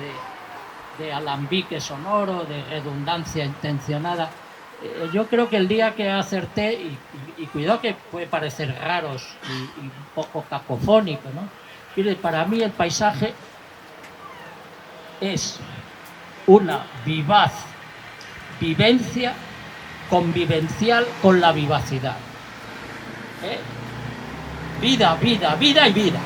de alambique sonoro, de redundancia intencionada. Yo creo que el día que acerté, y cuidado que puede parecer raros y un poco cacofónico, ¿no? Mire, para mí el paisaje es una vivaz vivencia convivencial con la vivacidad. Vida, vida, vida y vida.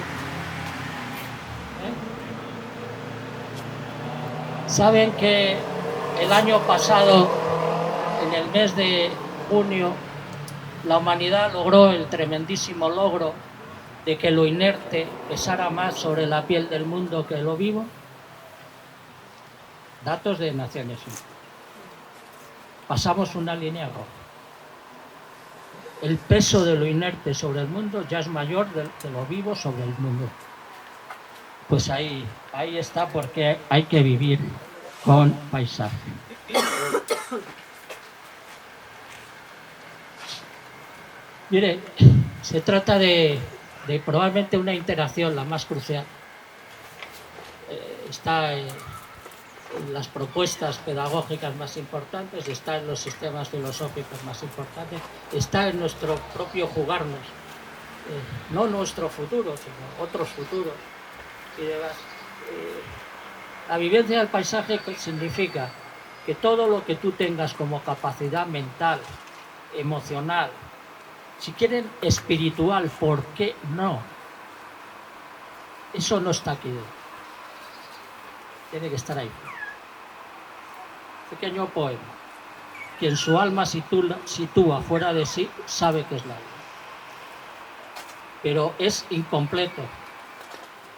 Saben que el año pasado, en el mes de junio, la humanidad logró el tremendísimo logro de que lo inerte pesara más sobre la piel del mundo que lo vivo. Datos de Naciones Unidas. Pasamos una línea roja. El peso de lo inerte sobre el mundo ya es mayor de lo vivo sobre el mundo. Pues ahí está, porque hay que vivir con paisaje. Mire, se trata de probablemente una interacción la más crucial. Está las propuestas pedagógicas más importantes, está en los sistemas filosóficos más importantes, está en nuestro propio jugarnos, no nuestro futuro, sino otros futuros. La vivencia del paisaje significa que todo lo que tú tengas como capacidad mental, emocional, si quieren espiritual, ¿por qué no? Eso no está aquí dentro. Tiene que estar ahí. Pequeño poema. Quien su alma sitúa fuera de sí sabe que es la vida. Pero es incompleto.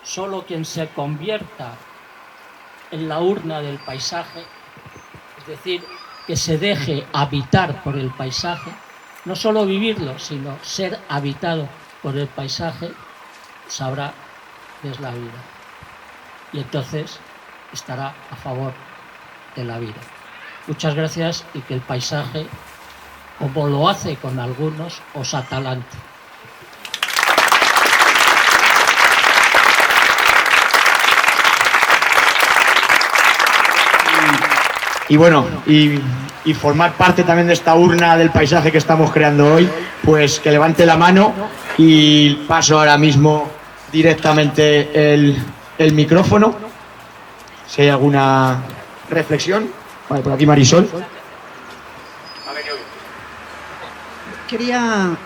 Solo quien se convierta en la urna del paisaje, es decir, que se deje habitar por el paisaje, no solo vivirlo, sino ser habitado por el paisaje, sabrá que es la vida. Y entonces estará a favor de la vida. Muchas gracias y que el paisaje, como lo hace con algunos, os atalante. Y bueno, y formar parte también de esta urna del paisaje que estamos creando hoy, pues que levante la mano y paso ahora mismo directamente el micrófono. Si hay alguna reflexión. Vale, por aquí Marisol. Quería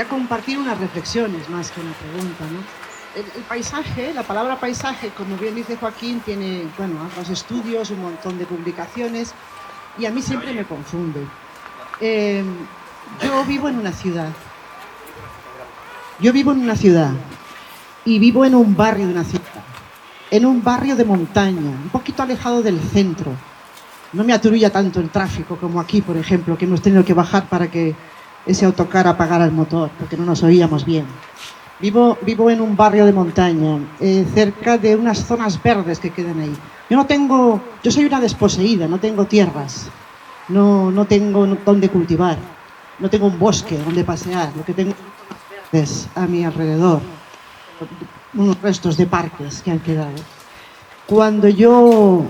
compartir unas reflexiones más que una pregunta, ¿no? El paisaje, la palabra paisaje, como bien dice Joaquín, tiene, bueno, ambos estudios, un montón de publicaciones, y a mí siempre me confunde. Yo vivo en una ciudad. Y vivo en un barrio de una ciudad. En un barrio de montaña, un poquito alejado del centro. No me aturulla tanto el tráfico como aquí, por ejemplo, que hemos tenido que bajar para que ese autocar apagara el motor, porque no nos oíamos bien. Vivo en un barrio de montaña, cerca de unas zonas verdes que quedan ahí. Yo soy una desposeída, no tengo tierras, no tengo donde cultivar, no tengo un bosque donde pasear, lo que tengo es a mi alrededor, unos restos de parques que han quedado. Cuando yo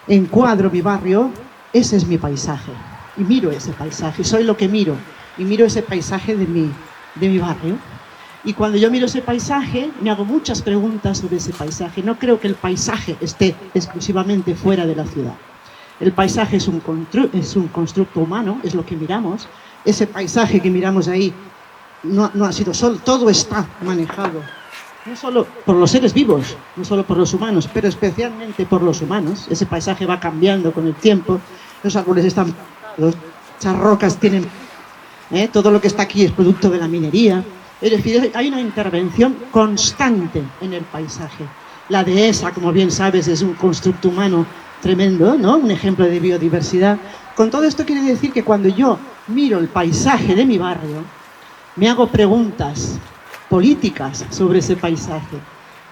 encuadro mi barrio, ese es mi paisaje, y miro ese paisaje, soy lo que miro, y miro ese paisaje de mi barrio. Y cuando yo miro ese paisaje, me hago muchas preguntas sobre ese paisaje. No creo que el paisaje esté exclusivamente fuera de la ciudad. El paisaje es un constructo humano, es lo que miramos. Ese paisaje que miramos ahí no ha sido solo, todo está manejado, no solo por los seres vivos, no solo por los humanos, pero especialmente por los humanos. Ese paisaje va cambiando con el tiempo, los árboles están, esas rocas tienen... todo lo que está aquí es producto de la minería. Es decir, hay una intervención constante en el paisaje. La dehesa, como bien sabes, es un constructo humano tremendo, ¿no? Un ejemplo de biodiversidad. Con todo esto quiere decir que cuando yo miro el paisaje de mi barrio, me hago preguntas políticas sobre ese paisaje.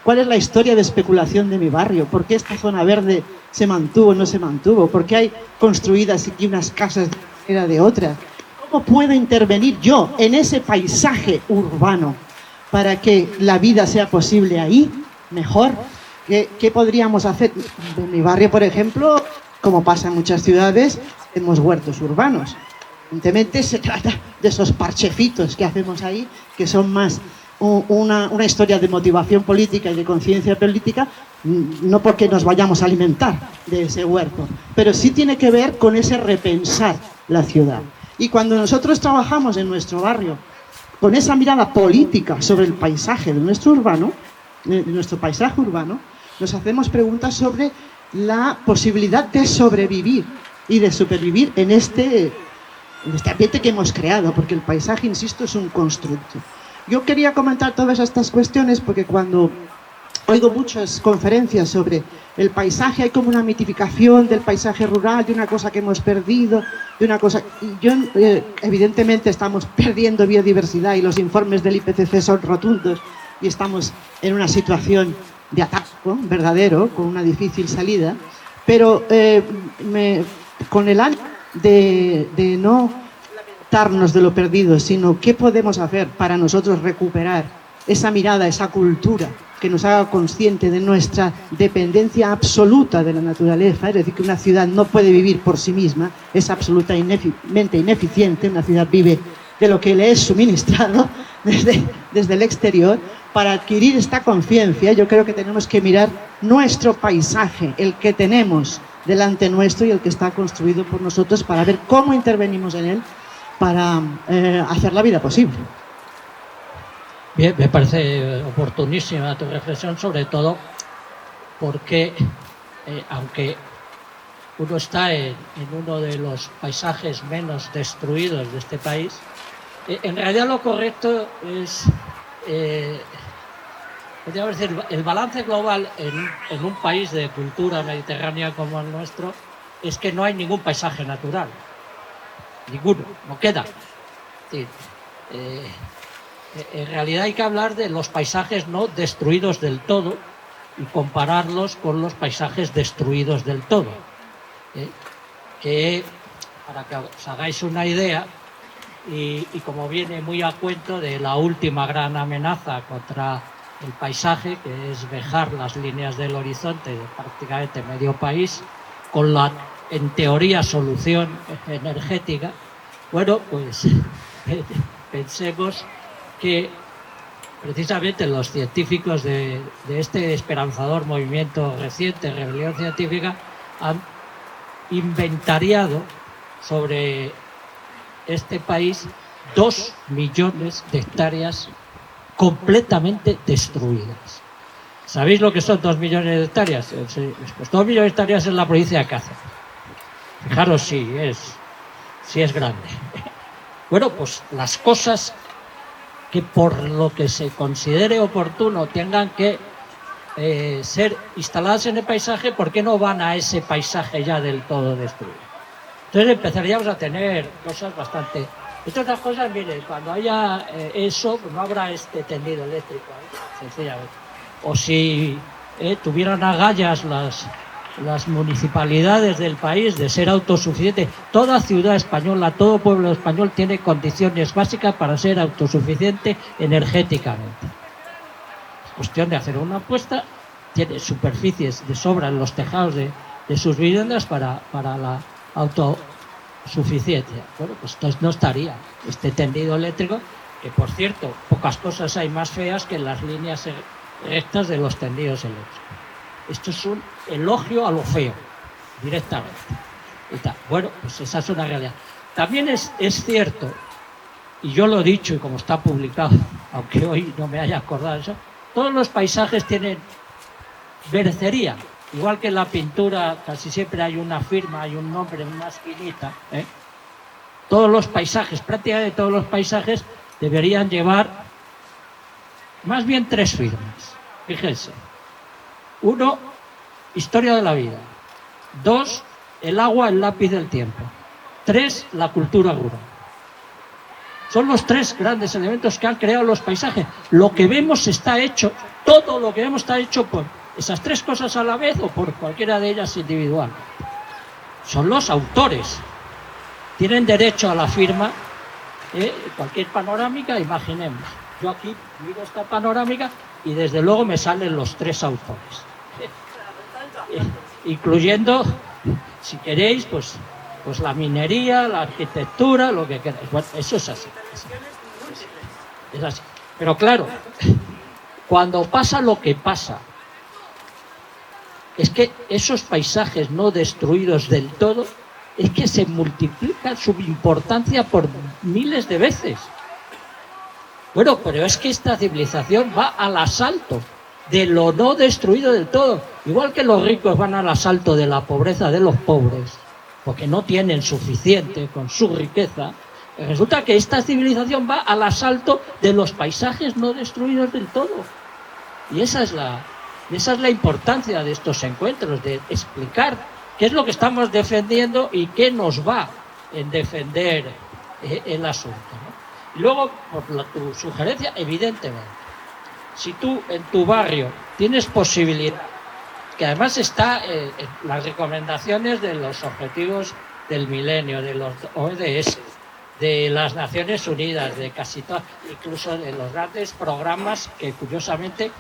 ¿Cuál es la historia de especulación de mi barrio? ¿Por qué esta zona verde se mantuvo o no se mantuvo? ¿Por qué hay construidas aquí unas casas de una manera de otra? ¿Cómo puedo intervenir yo en ese paisaje urbano para que la vida sea posible ahí mejor? ¿Qué podríamos hacer? En mi barrio, por ejemplo, como pasa en muchas ciudades, tenemos huertos urbanos. Evidentemente se trata de esos parchecitos que hacemos ahí, que son más una historia de motivación política y de conciencia política, no porque nos vayamos a alimentar de ese huerto, pero sí tiene que ver con ese repensar la ciudad. Y cuando nosotros trabajamos en nuestro barrio con esa mirada política sobre el paisaje de nuestro paisaje urbano, nos hacemos preguntas sobre la posibilidad de sobrevivir y de supervivir en este ambiente que hemos creado, porque el paisaje, insisto, es un constructo. Yo quería comentar todas estas cuestiones porque cuando oigo muchas conferencias sobre el paisaje, hay como una mitificación del paisaje rural, de una cosa que hemos perdido, de una cosa... evidentemente estamos perdiendo biodiversidad y los informes del IPCC son rotundos y estamos en una situación de atasco verdadero, con una difícil salida, pero con el ánimo de no lamentarnos de lo perdido, sino qué podemos hacer para nosotros recuperar esa mirada, esa cultura que nos haga consciente de nuestra dependencia absoluta de la naturaleza, es decir, que una ciudad no puede vivir por sí misma, es absolutamente ineficiente, una ciudad vive de lo que le es suministrado desde el exterior. Para adquirir esta conciencia, yo creo que tenemos que mirar nuestro paisaje, el que tenemos delante nuestro y el que está construido por nosotros, para ver cómo intervenimos en él para hacer la vida posible. Bien, me parece oportunísima tu reflexión, sobre todo porque aunque uno está en uno de los paisajes menos destruidos de este país, en realidad lo correcto es, podríamos decir, el balance global en un país de cultura mediterránea como el nuestro es que no hay ningún paisaje natural, ninguno, no queda. Es decir, en realidad hay que hablar de los paisajes no destruidos del todo y compararlos con los paisajes destruidos del todo. Que, para que os hagáis una idea, y como viene muy a cuento de la última gran amenaza contra el paisaje, que es vejar las líneas del horizonte de prácticamente medio país, con la, en teoría, solución energética, bueno, pues pensemos que precisamente los científicos de este esperanzador movimiento reciente, Rebelión Científica, han inventariado sobre este país 2 millones de hectáreas completamente destruidas. ¿Sabéis lo que son 2 millones de hectáreas? Pues 2 millones de hectáreas en la provincia de Cáceres. Fijaros si es grande. Bueno, pues las cosas que por lo que se considere oportuno tengan que ser instaladas en el paisaje, ¿por qué no van a ese paisaje ya del todo destruido? Entonces empezaríamos a tener cosas bastante... Estas otras cosas, mire, cuando haya eso, pues no habrá este tendido eléctrico, sencillamente. O si tuvieran agallas las municipalidades del país de ser autosuficientes. Toda ciudad española, todo pueblo español tiene condiciones básicas para ser autosuficiente energéticamente. Es cuestión de hacer una apuesta, tiene superficies de sobra en los tejados de sus viviendas para la autosuficiencia. Bueno, pues entonces no estaría este tendido eléctrico, que por cierto, pocas cosas hay más feas que las líneas rectas de los tendidos eléctricos. Esto es un elogio a lo feo, directamente. Bueno, pues esa es una realidad. También es cierto, y yo lo he dicho y como está publicado, aunque hoy no me haya acordado de eso, todos los paisajes tienen merecería. Igual que en la pintura casi siempre hay una firma, hay un nombre, una esquinita. Todos los paisajes, prácticamente todos los paisajes deberían llevar más bien 3 firmas. Fíjense. 1, historia de la vida. 2, el agua, el lápiz del tiempo. 3, la cultura rural. Son los 3 grandes elementos que han creado los paisajes. Lo que vemos está hecho, todo lo que vemos está hecho por esas 3 cosas a la vez o por cualquiera de ellas individual. Son los autores. Tienen derecho a la firma. Cualquier panorámica, imaginemos. Yo aquí miro esta panorámica y desde luego me salen los 3 autores. Incluyendo, si queréis, pues la minería, la arquitectura, lo que queráis. Bueno, eso es así. Es así. Pero claro, cuando pasa lo que pasa, es que esos paisajes no destruidos del todo, es que se multiplica su importancia por miles de veces. Bueno, pero es que esta civilización va al asalto de lo no destruido del todo. Igual que los ricos van al asalto de la pobreza de los pobres, porque no tienen suficiente con su riqueza, resulta que esta civilización va al asalto de los paisajes no destruidos del todo. Y esa es la importancia de estos encuentros, de explicar qué es lo que estamos defendiendo y qué nos va en defender el asunto, ¿no? Y luego, por tu sugerencia, evidentemente, si tú en tu barrio tienes posibilidad, que además está en las recomendaciones de los objetivos del milenio, de los ODS, de las Naciones Unidas, de casi todas, incluso de los grandes programas que curiosamente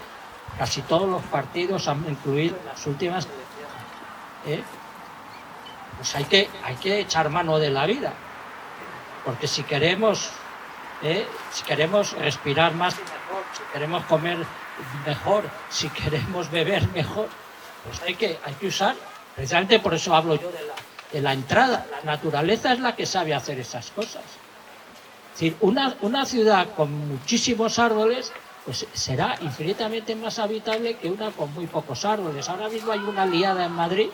casi todos los partidos han incluido en las últimas elecciones. Pues hay que echar mano de la vida, porque si queremos respirar más y mejor, si queremos comer mejor, si queremos beber mejor, pues hay que usar. Precisamente por eso hablo yo de la entrada. La naturaleza es la que sabe hacer esas cosas. Es decir, una ciudad con muchísimos árboles pues será infinitamente más habitable que una con muy pocos árboles. Ahora mismo hay una liada en Madrid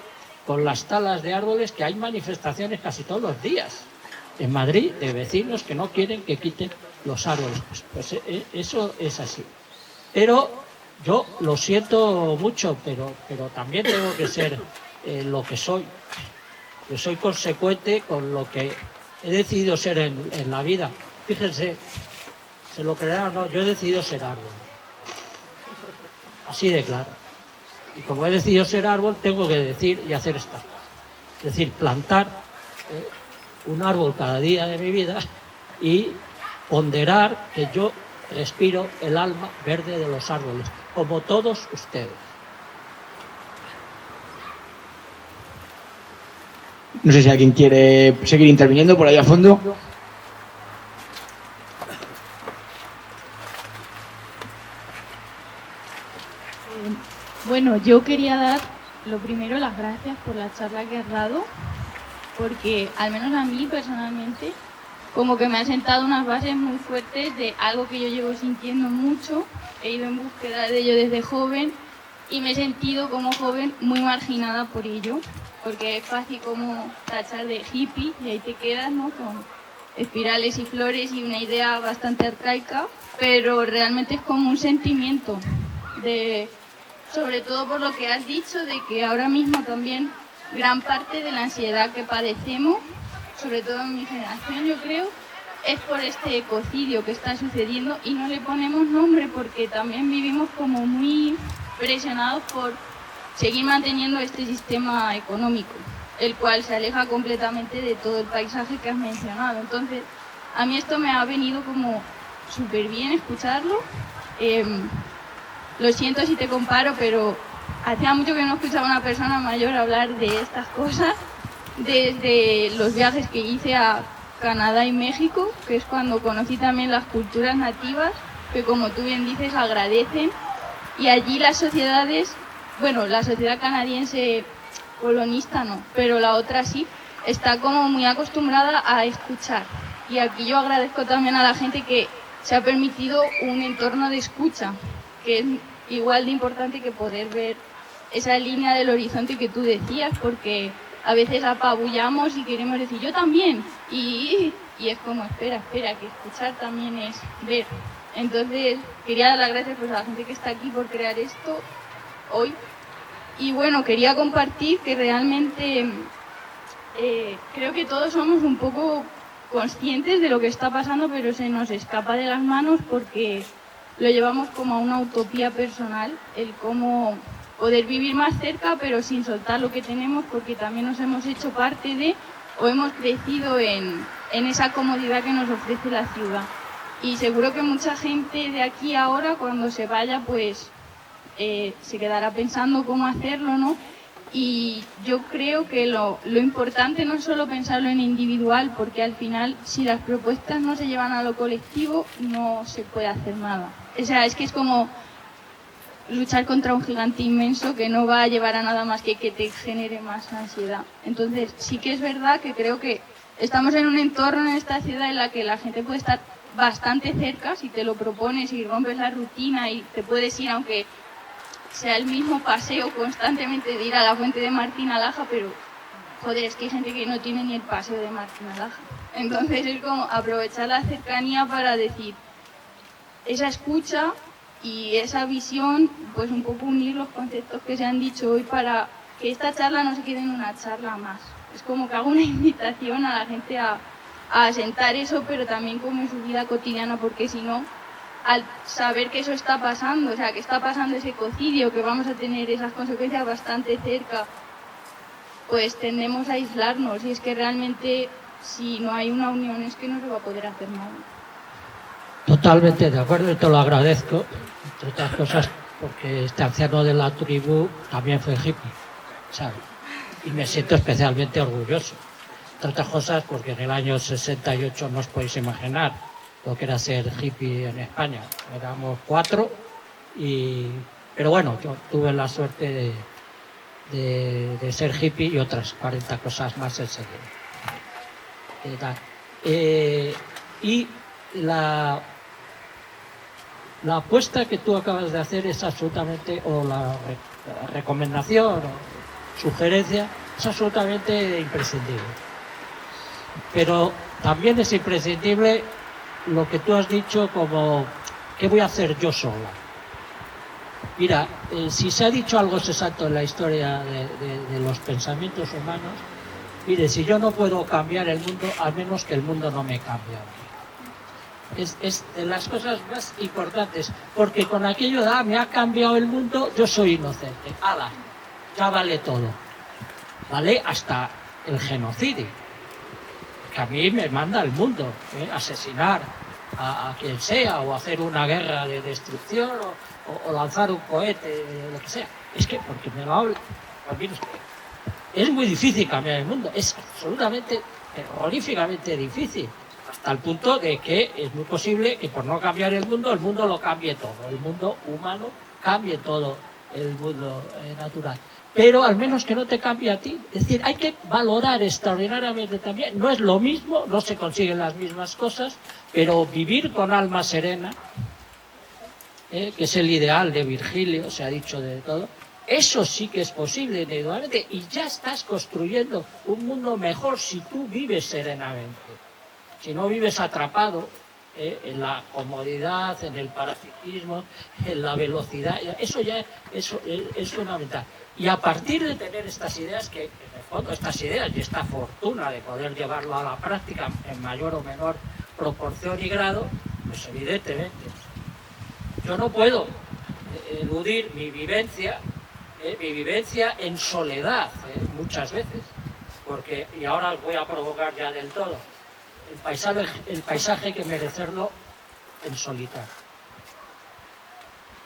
con las talas de árboles, que hay manifestaciones casi todos los días en Madrid de vecinos que no quieren que quiten los árboles. Pues eso es así. Pero yo lo siento mucho, pero también tengo que ser lo que soy. Yo soy consecuente con lo que he decidido ser en la vida. Fíjense, se lo creerán o no, yo he decidido ser árbol. Así de claro. Y como he decidido ser árbol, tengo que decir y hacer estas cosas. Es decir, plantar un árbol cada día de mi vida y ponderar que yo respiro el alma verde de los árboles, como todos ustedes. No sé si alguien quiere seguir interviniendo por ahí a fondo. Bueno, yo quería dar lo primero las gracias por la charla que has dado, porque al menos a mí personalmente como que me ha sentado unas bases muy fuertes de algo que yo llevo sintiendo mucho, he ido en búsqueda de ello desde joven y me he sentido como joven muy marginada por ello, porque es fácil como tachar de hippie y ahí te quedas, ¿no?, con espirales y flores y una idea bastante arcaica, pero realmente es como un sentimiento de... Sobre todo por lo que has dicho de que ahora mismo también gran parte de la ansiedad que padecemos, sobre todo en mi generación yo creo, es por este ecocidio que está sucediendo y no le ponemos nombre porque también vivimos como muy presionados por seguir manteniendo este sistema económico, el cual se aleja completamente de todo el paisaje que has mencionado. Entonces, a mí esto me ha venido como súper bien escucharlo. Lo siento si te comparo, pero hacía mucho que no escuchaba a una persona mayor hablar de estas cosas, desde los viajes que hice a Canadá y México, que es cuando conocí también las culturas nativas, que como tú bien dices agradecen, y allí las sociedades, bueno, la sociedad canadiense colonista no, pero la otra sí, está como muy acostumbrada a escuchar. Y aquí yo agradezco también a la gente que se ha permitido un entorno de escucha, que es igual de importante que poder ver esa línea del horizonte que tú decías, porque a veces apabullamos y queremos decir yo también, y es como espera, que escuchar también es ver. Entonces quería dar las gracias pues, a la gente que está aquí por crear esto hoy, y bueno, quería compartir que realmente creo que todos somos un poco conscientes de lo que está pasando, pero se nos escapa de las manos porque lo llevamos como a una utopía personal, el cómo poder vivir más cerca pero sin soltar lo que tenemos, porque también nos hemos hecho parte de o hemos crecido en esa comodidad que nos ofrece la ciudad. Y seguro que mucha gente de aquí ahora cuando se vaya pues se quedará pensando cómo hacerlo, ¿no? Y yo creo que lo importante no es solo pensarlo en individual, porque al final si las propuestas no se llevan a lo colectivo no se puede hacer nada. O sea, es que es como luchar contra un gigante inmenso que no va a llevar a nada más que te genere más ansiedad. Entonces sí que es verdad que creo que estamos en un entorno en esta ciudad en la que la gente puede estar bastante cerca si te lo propones y rompes la rutina y te puedes ir aunque sea el mismo paseo constantemente de ir a la fuente de Martín Alaja, pero joder, es que hay gente que no tiene ni el paseo de Martín Alaja. Entonces es como aprovechar la cercanía para decir esa escucha y esa visión, pues un poco unir los conceptos que se han dicho hoy para que esta charla no se quede en una charla más. Es como que hago una invitación a la gente a asentar eso, pero también como en su vida cotidiana, porque si no, al saber que eso está pasando, o sea, que está pasando ese ecocidio, que vamos a tener esas consecuencias bastante cerca, pues tendemos a aislarnos. Y es que realmente si no hay una unión es que no se va a poder hacer nada. Totalmente de acuerdo y te lo agradezco, entre otras cosas porque este anciano de la tribu también fue hippie, ¿sabes? Y me siento especialmente orgulloso. Entre otras cosas porque en el año 68 no os podéis imaginar lo que era ser hippie en España. Éramos 4 pero bueno, yo tuve la suerte de ser hippie y otras 40 cosas más enseguida. Y la apuesta que tú acabas de hacer es absolutamente, o la recomendación o sugerencia, es absolutamente imprescindible. Pero también es imprescindible lo que tú has dicho como, ¿qué voy a hacer yo sola? Mira, si se ha dicho algo exacto en la historia de los pensamientos humanos, mire, si yo no puedo cambiar el mundo, al menos que el mundo no me cambie. Es de las cosas más importantes, porque con aquello de, me ha cambiado el mundo, yo soy inocente. ¡Hala! Ya vale todo. Vale hasta el genocidio, que a mí me manda el mundo, asesinar a quien sea, o hacer una guerra de destrucción, o lanzar un cohete, lo que sea. Es que, porque me lo hablo, es muy difícil cambiar el mundo, es absolutamente, terroríficamente difícil. Hasta el punto de que es muy posible que por no cambiar el mundo lo cambie todo. El mundo humano cambie todo el mundo natural. Pero al menos que no te cambie a ti. Es decir, hay que valorar extraordinariamente también. No es lo mismo, no se consiguen las mismas cosas, pero vivir con alma serena, que es el ideal de Virgilio, se ha dicho de todo, eso sí que es posible individualmente. Y ya estás construyendo un mundo mejor si tú vives serenamente. Si no vives atrapado en la comodidad, en el parasitismo, en la velocidad, eso ya es fundamental. Y a partir de tener estas ideas, que en el fondo estas ideas y esta fortuna de poder llevarlo a la práctica en mayor o menor proporción y grado, pues evidentemente yo no puedo eludir mi vivencia en soledad, muchas veces, porque, y ahora os voy a provocar ya del todo, el paisaje hay que merecerlo en solitario.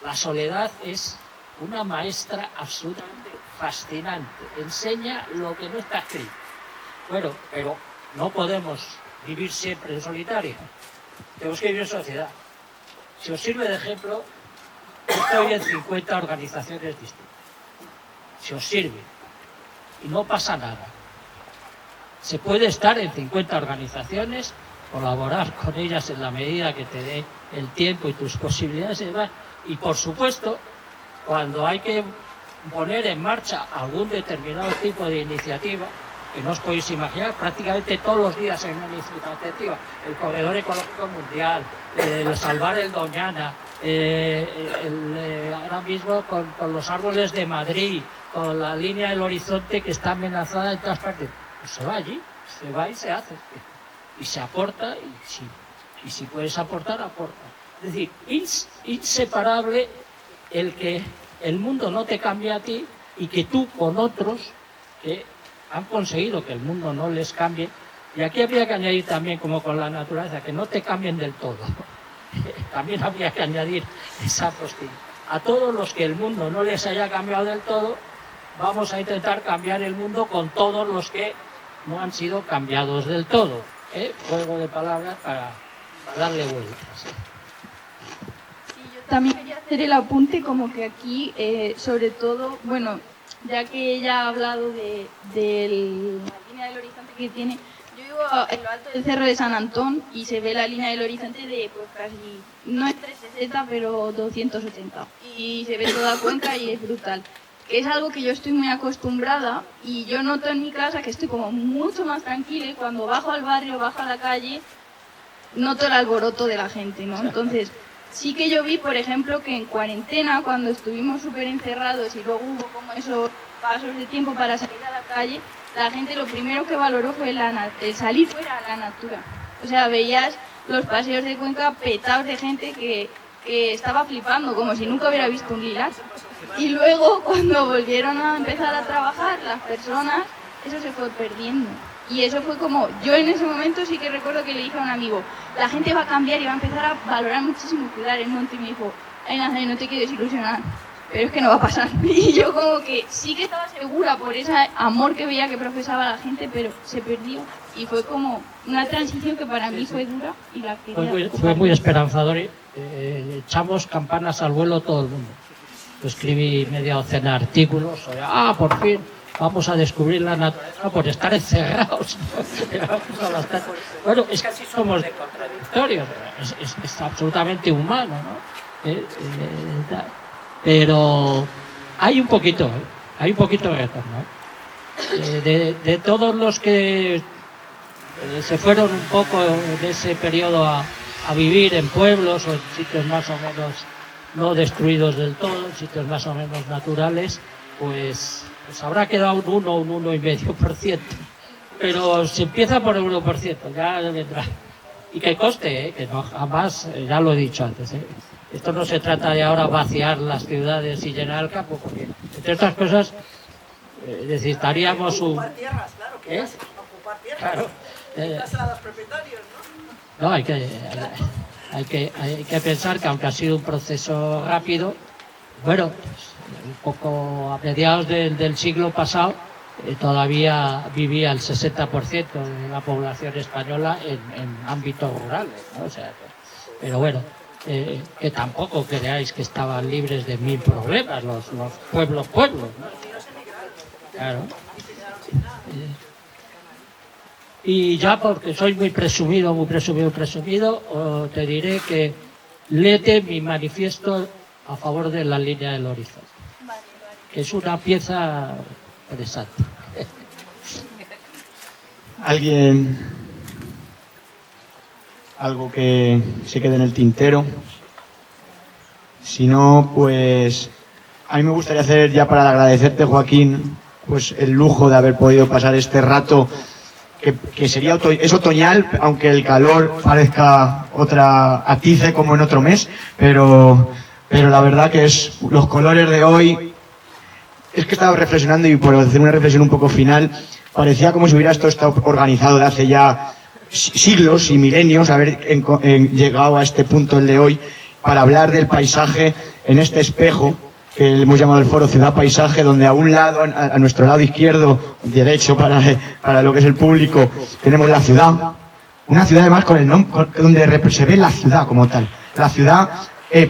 La soledad es una maestra absolutamente fascinante, enseña lo que no está escrito. Bueno, pero no podemos vivir siempre en solitario, tenemos que vivir en sociedad. Si os sirve de ejemplo, estoy en 50 organizaciones distintas. Si os sirve, y no pasa nada. Se puede estar en 50 organizaciones, colaborar con ellas en la medida que te dé el tiempo y tus posibilidades y demás. Y por supuesto, cuando hay que poner en marcha algún determinado tipo de iniciativa, que no os podéis imaginar, prácticamente todos los días hay una iniciativa, el Corredor Ecológico Mundial, salvar el Doñana, ahora mismo con los árboles de Madrid, con la línea del horizonte que está amenazada en todas partes. Pues se va allí, se va y se hace. Y se aporta, y si puedes aportar, aporta. Es decir, inseparable el que el mundo no te cambie a ti y que tú con otros que han conseguido que el mundo no les cambie. Y aquí habría que añadir también, como con la naturaleza, que no te cambien del todo. También habría que añadir esa postilla. A todos los que el mundo no les haya cambiado del todo, vamos a intentar cambiar el mundo con todos los que no han sido cambiados del todo. Juego de palabras para darle vueltas. Sí, yo también quería hacer el apunte como que aquí, sobre todo, bueno, ya que ella ha hablado de la línea del horizonte que tiene, yo vivo en lo alto del Cerro de San Antón y se ve la línea del horizonte de pues casi, no es 360, pero 280. Y se ve toda Cuenca y es brutal. Es algo que yo estoy muy acostumbrada y yo noto en mi casa que estoy como mucho más tranquila y cuando bajo al barrio, bajo a la calle, noto el alboroto de la gente, ¿no? Entonces, sí que yo vi, por ejemplo, que en cuarentena, cuando estuvimos súper encerrados y luego hubo como esos pasos de tiempo para salir a la calle, la gente lo primero que valoró fue el salir fuera a la natura. O sea, veías los paseos de Cuenca petados de gente que estaba flipando, como si nunca hubiera visto un lilar. Y luego, cuando volvieron a empezar a trabajar las personas, eso se fue perdiendo. O Y eso fue como, yo en ese momento sí que recuerdo que le dije a un amigo, la gente va a cambiar y va a empezar a valorar muchísimo cuidar el monte, y me dijo, ay Nazaré, no te quiero desilusionar, pero es que no va a pasar. Y yo como que sí que estaba segura por ese amor que veía que profesaba la gente, pero se perdió. Y fue como una transición que para mí fue dura y la quería. Fue muy esperanzador. Echamos campanas al vuelo todo el mundo. Yo escribí media docena de artículos sobre, por fin vamos a descubrir la naturaleza por estar encerrados. Bueno, es que así somos de contradictorios, es absolutamente humano, ¿no? Pero hay un poquito de retorno. De todos los que se fueron un poco en ese periodo a vivir en pueblos o en sitios más o menos no destruidos del todo, en sitios más o menos naturales, pues habrá quedado un 1,5%. Pero se empieza por el 1%, ya vendrá. Y que conste, que no, jamás, ya lo he dicho antes, esto no se trata de ahora vaciar las ciudades y llenar el campo, porque entre otras cosas necesitaríamos ocupar tierras, claro, que es ocupar tierras. Claro. A los propietarios, ¿no? No, hay que pensar que aunque ha sido un proceso rápido, bueno, pues, un poco a mediados del siglo pasado todavía vivía el 60% de la población española en ámbitos rurales, ¿no? O sea, pero bueno, que tampoco creáis que estaban libres de mil problemas los pueblos, ¿no? Claro. Y ya porque soy muy presumido, te diré que léete mi manifiesto a favor de la línea del horizonte, que es una pieza interesante. Algo que se quede en el tintero. Si no, pues a mí me gustaría hacer, ya para agradecerte, Joaquín, pues el lujo de haber podido pasar este rato que sería es otoñal, aunque el calor parezca atice como en otro mes, pero la verdad que es los colores de hoy. Es que estaba reflexionando, y por hacer una reflexión un poco final, parecía como si hubiera esto estado organizado de hace ya siglos y milenios, haber llegado a este punto, el de hoy, para hablar del paisaje en este espejo que hemos llamado el foro Ciudad Paisaje, donde a un lado, a nuestro lado izquierdo, derecho para lo que es el público, tenemos la ciudad, una ciudad además con el nombre, donde se ve la ciudad como tal, la ciudad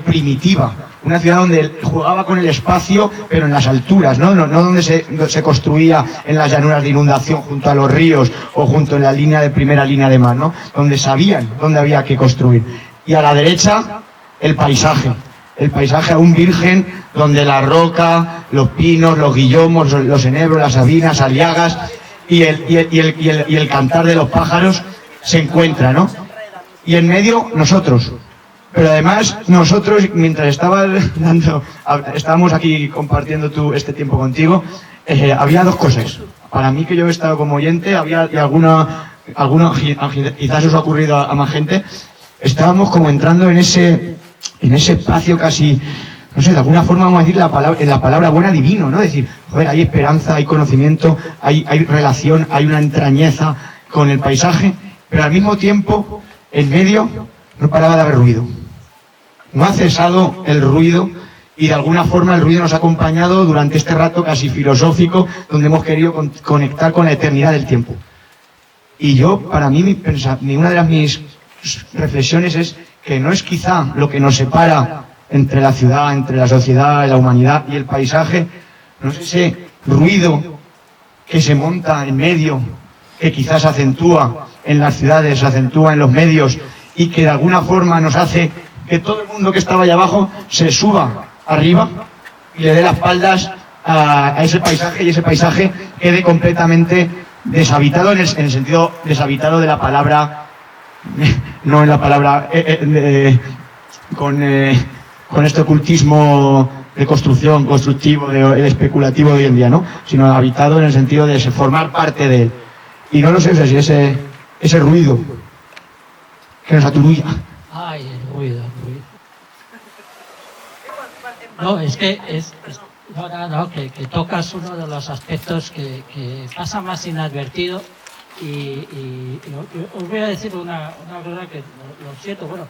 primitiva, una ciudad donde jugaba con el espacio, pero en las alturas, no donde se construía en las llanuras de inundación junto a los ríos o junto en la primera línea de mar, ¿no? Donde sabían dónde había que construir. Y a la derecha, el paisaje aún virgen, donde la roca, los pinos, los guillomos, los enebros, las sabinas, aliagas y el cantar de los pájaros se encuentran, ¿no? Y en medio, nosotros. Pero además, nosotros, mientras estábamos aquí compartiendo este tiempo contigo, había dos cosas. Para mí, que yo he estado como oyente, y alguna quizás os ha ocurrido a más gente, estábamos como entrando en ese espacio casi, no sé, de alguna forma vamos a decir en la palabra buena, divino, ¿no? Es decir, joder, hay esperanza, hay conocimiento, hay relación, hay una entrañeza con el paisaje, pero al mismo tiempo, en medio, no paraba de haber ruido. No ha cesado el ruido, y de alguna forma el ruido nos ha acompañado durante este rato casi filosófico, donde hemos querido conectar con la eternidad del tiempo. Y yo, para mí, una de mis reflexiones es que no es quizá lo que nos separa entre la ciudad, entre la sociedad, la humanidad y el paisaje, no es ese ruido que se monta en medio, que quizás se acentúa en las ciudades, se acentúa en los medios, y que de alguna forma nos hace que todo el mundo que estaba allá abajo se suba arriba y le dé las espaldas a ese paisaje, y ese paisaje quede completamente deshabitado, en el sentido deshabitado de la palabra, no en la palabra con este ocultismo de construcción, constructivo, el especulativo de hoy en día, ¿no? Sino habitado en el sentido de formar parte de él. Y no lo sé si ese ruido que nos aturulla. Ay, el ruido. No, es que que tocas uno de los aspectos que pasa más inadvertido, y os voy a decir una cosa que lo siento, bueno,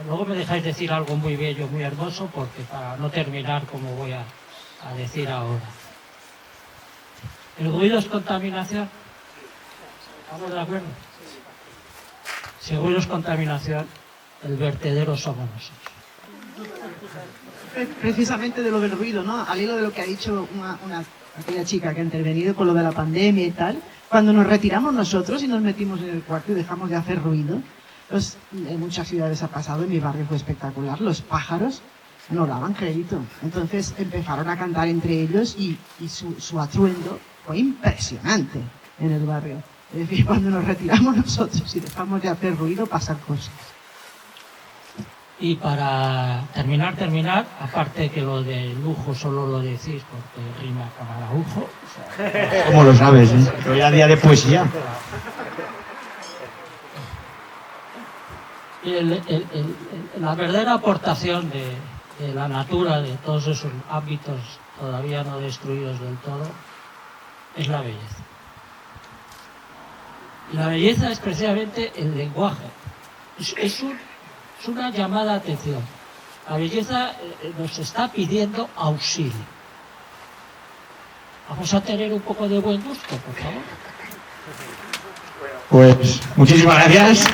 luego me dejáis decir algo muy bello, muy hermoso, porque para no terminar como voy a decir ahora. ¿El ruido es contaminación? ¿Estamos de acuerdo? Si el ruido es contaminación, el vertedero somos nosotros. Precisamente de lo del ruido, ¿no? Al hilo de lo que ha dicho aquella chica que ha intervenido con lo de la pandemia y tal, cuando nos retiramos nosotros y nos metimos en el cuarto y dejamos de hacer ruido, en muchas ciudades ha pasado, en mi barrio fue espectacular, los pájaros no daban crédito. Entonces empezaron a cantar entre ellos y su atuendo fue impresionante en el barrio. Es decir, cuando nos retiramos nosotros y dejamos de hacer ruido, pasan cosas. Y para terminar, aparte que lo de lujo solo lo decís porque rima con Araujo. O sea, ¿Cómo lo sabes? Hoy era día de poesía. La verdadera aportación de la natura, de todos esos ámbitos todavía no destruidos del todo, es la belleza. Y la belleza es precisamente el lenguaje. Es una llamada de atención. La belleza nos está pidiendo auxilio. Vamos a tener un poco de buen gusto, por favor. Pues muchísimas gracias.